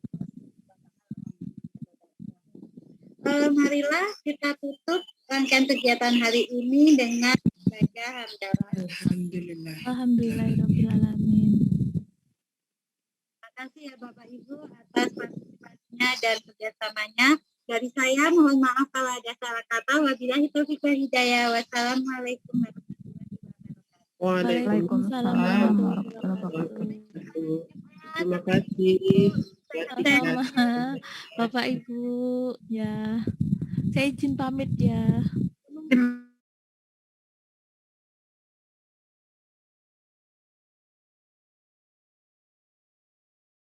Allah. Marilah kita tutup rangkaian kegiatan hari ini dengan baca hamdalah. Alhamdulillah. Alhamdulillahirabbil alamin. Terima kasih ya Bapak Ibu atas partisipasinya dan kerjasamanya. Dari saya mohon maaf kalau ada salah kata. Wabillahi taufiq wal hidayah. Wassalamualaikum warahmatullahi wabarakatuh. Waalaikumsalam warahmatullahi wabarakatuh. Terima kasih. Sama-sama Bapak Ibu ya. Saya izin pamit ya.